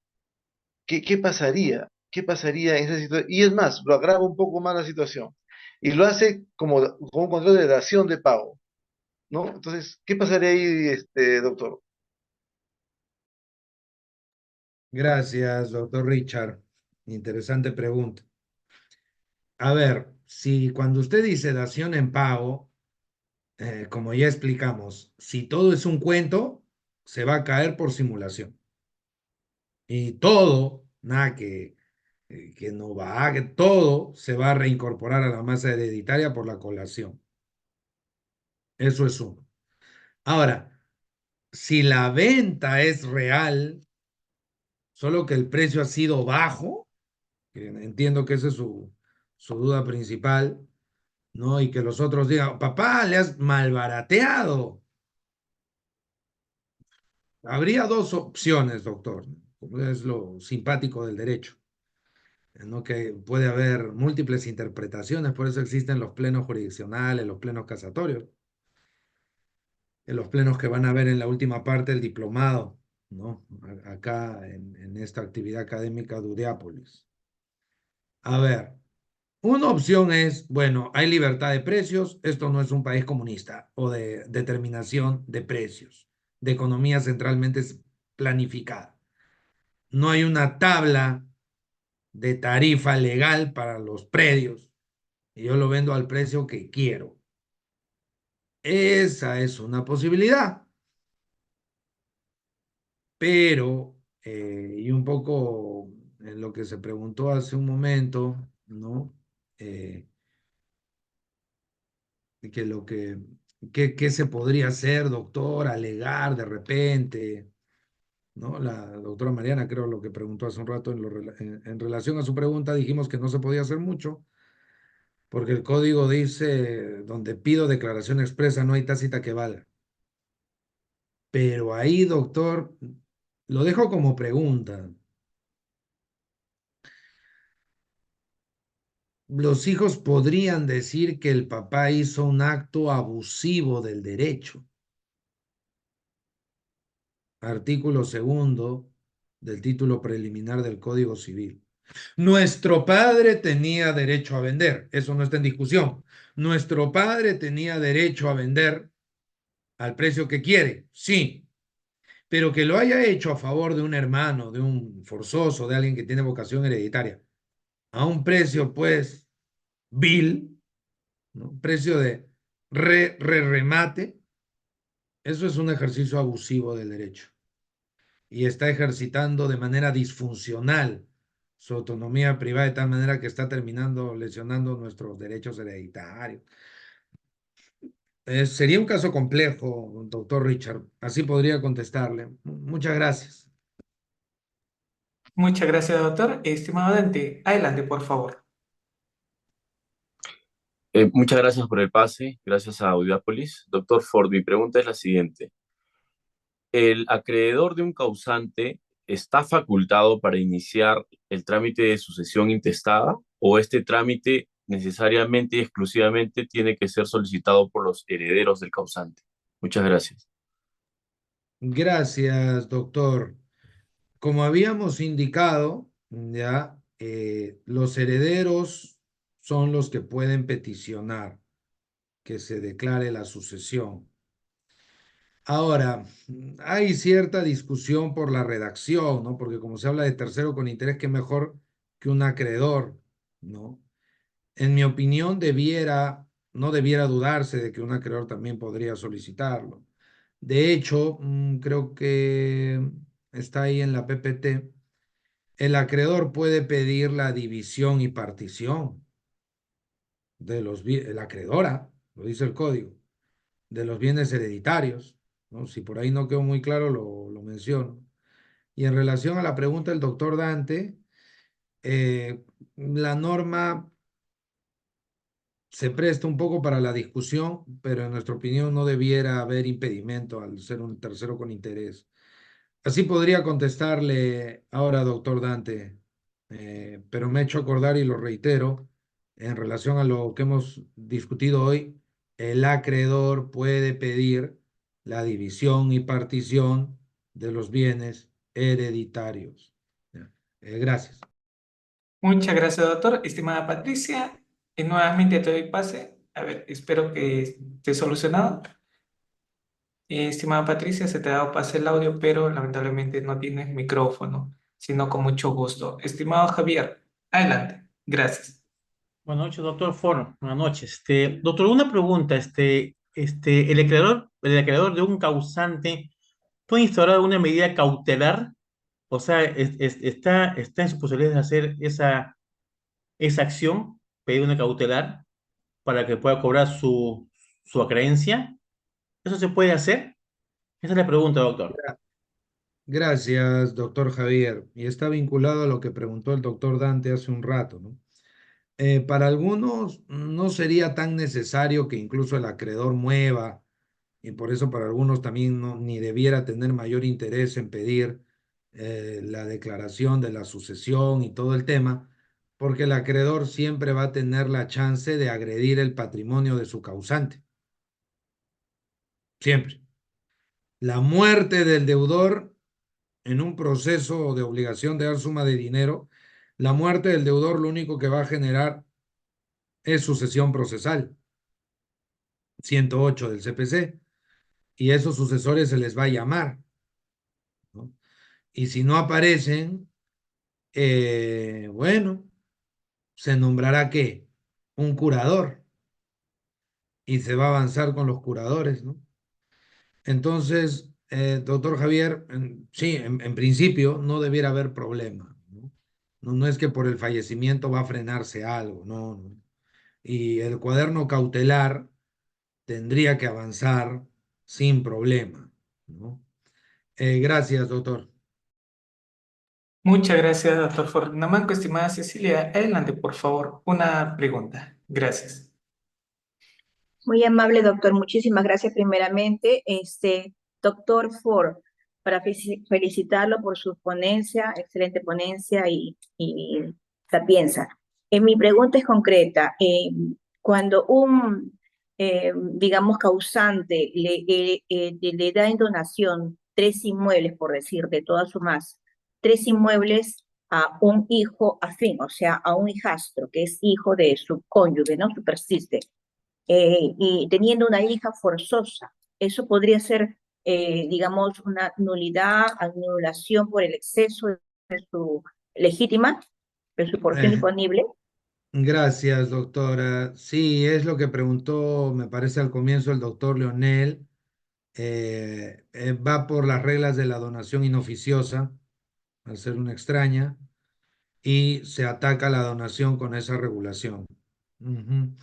¿Qué pasaría? ¿Qué pasaría en esa situación? Y es más, lo agrava un poco más la situación. Y lo hace como un control de dación de pago, ¿no? Entonces, ¿qué pasaría ahí, doctor? Gracias, doctor Richard. Interesante pregunta. A ver, si cuando usted dice dación en pago, como ya explicamos, si todo es un cuento, se va a caer por simulación. Y todo, nada que no va, que todo se va a reincorporar a la masa hereditaria por la colación. Eso es uno. Ahora, si la venta es real, solo que el precio ha sido bajo, que entiendo que esa es su duda principal, ¿no? Y que los otros digan, papá, le has malbarateado. Habría dos opciones, doctor. Es lo simpático del derecho, ¿no? Que puede haber múltiples interpretaciones, por eso existen los plenos jurisdiccionales, los plenos casatorios, en los plenos que van a ver en la última parte del diplomado, ¿no? Acá en esta actividad académica de Udeápolis. A ver, una opción es, bueno, hay libertad de precios, esto no es un país comunista o de determinación de precios, de economía centralmente planificada. No hay una tabla de tarifa legal para los predios y yo lo vendo al precio que quiero. Esa es una posibilidad, pero, y un poco en lo que se preguntó hace un momento, ¿no? Que lo que se podría hacer, doctor, alegar de repente, ¿no? La doctora Mariana, creo lo que preguntó hace un rato en relación a su pregunta, dijimos que no se podía hacer mucho, porque el código dice, donde pido declaración expresa, no hay tácita que valga. Pero ahí, doctor, lo dejo como pregunta. Los hijos podrían decir que el papá hizo un acto abusivo del derecho. Artículo segundo del título preliminar del Código Civil. Nuestro padre tenía derecho a vender, eso no está en discusión. Nuestro padre tenía derecho a vender al precio que quiere, sí, pero que lo haya hecho a favor de un hermano, de un forzoso, de alguien que tiene vocación hereditaria, a un precio pues vil, ¿no? Precio de remate, eso es un ejercicio abusivo del derecho y está ejercitando de manera disfuncional su autonomía privada de tal manera que está terminando lesionando nuestros derechos hereditarios. Sería un caso complejo, doctor Richard. Así podría contestarle. Muchas gracias. Muchas gracias, doctor. Estimado Dante, adelante, por favor. Muchas gracias por el pase, gracias a Audiápolis. Doctor Ford, mi pregunta es la siguiente. ¿El acreedor de un causante está facultado para iniciar el trámite de sucesión intestada o este trámite necesariamente y exclusivamente tiene que ser solicitado por los herederos del causante? Muchas gracias. Gracias, doctor. Como habíamos indicado, ya, los herederos son los que pueden peticionar que se declare la sucesión. Ahora, hay cierta discusión por la redacción, ¿no? Porque como se habla de tercero con interés, qué mejor que un acreedor, ¿no? En mi opinión, no debiera dudarse de que un acreedor también podría solicitarlo. De hecho, creo que está ahí en la PPT. El acreedor puede pedir la división y partición de los bienes, la acreedora, lo dice el código, de los bienes hereditarios, ¿no? Si por ahí no quedó muy claro, lo menciono. Y en relación a la pregunta del doctor Dante, la norma se presta un poco para la discusión, pero en nuestra opinión no debiera haber impedimento al ser un tercero con interés. Así podría contestarle ahora, doctor Dante, pero me he hecho acordar y lo reitero, en relación a lo que hemos discutido hoy, el acreedor puede pedir la división y partición de los bienes hereditarios. Ya. Gracias. Muchas gracias, doctor. Estimada Patricia, y nuevamente te doy pase. A ver, espero que esté solucionado. Estimada Patricia, se te ha dado pase el audio, pero lamentablemente no tienes micrófono, sino con mucho gusto. Estimado Javier, adelante. Gracias. Buenas noches, doctor Foro. Buenas noches. Doctor, una pregunta. El acreedor de un causante puede instaurar una medida cautelar. O sea, está en su posibilidad de hacer esa acción, pedir una cautelar para que pueda cobrar su acreencia. ¿Eso se puede hacer? Esa es la pregunta, doctor. Gracias, doctor Javier. Y está vinculado a lo que preguntó el doctor Dante hace un rato, ¿no? Para algunos no sería tan necesario que incluso el acreedor mueva, y por eso para algunos también ni debiera tener mayor interés en pedir la declaración de la sucesión y todo el tema, porque el acreedor siempre va a tener la chance de agredir el patrimonio de su causante. Siempre. La muerte del deudor en un proceso de obligación de dar suma de dinero, la muerte del deudor lo único que va a generar es sucesión procesal, 108 del CPC, y esos sucesores se les va a llamar, ¿no? Y si no aparecen, bueno, se nombrará ¿qué? Un curador, y se va a avanzar con los curadores, ¿no? Entonces, doctor Javier, sí, en principio no debiera haber problema, ¿no? No es que por el fallecimiento va a frenarse algo, no, no. Y el cuaderno cautelar tendría que avanzar sin problema, ¿no? Gracias, doctor. Muchas gracias, doctor Fornamanco. Estimada Cecilia, adelante, por favor, una pregunta. Gracias. Muy amable, doctor. Muchísimas gracias primeramente. Doctor Ford, para felicitarlo por su ponencia, excelente ponencia y sapienza. Mi pregunta es concreta. Cuando digamos, causante le da en donación 3 inmuebles, por decir, de todas su más, 3 inmuebles a un hijo afín, o sea, a un hijastro, que es hijo de su cónyuge, ¿no? Su persiste y teniendo una hija forzosa. Eso podría ser, digamos, una nulidad, anulación por el exceso de su legítima, de su porción Eh, disponible. gracias, doctora. Sí, es lo que preguntó, me parece, al comienzo el doctor Leonel. Va por las reglas de la donación inoficiosa, al ser una extraña, y se ataca la donación con esa regulación. Ujú.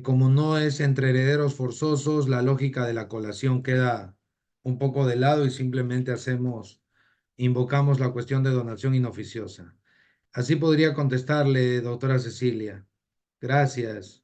Como no es entre herederos forzosos, la lógica de la colación queda un poco de lado y simplemente invocamos la cuestión de donación inoficiosa. Así podría contestarle, doctora Cecilia. Gracias.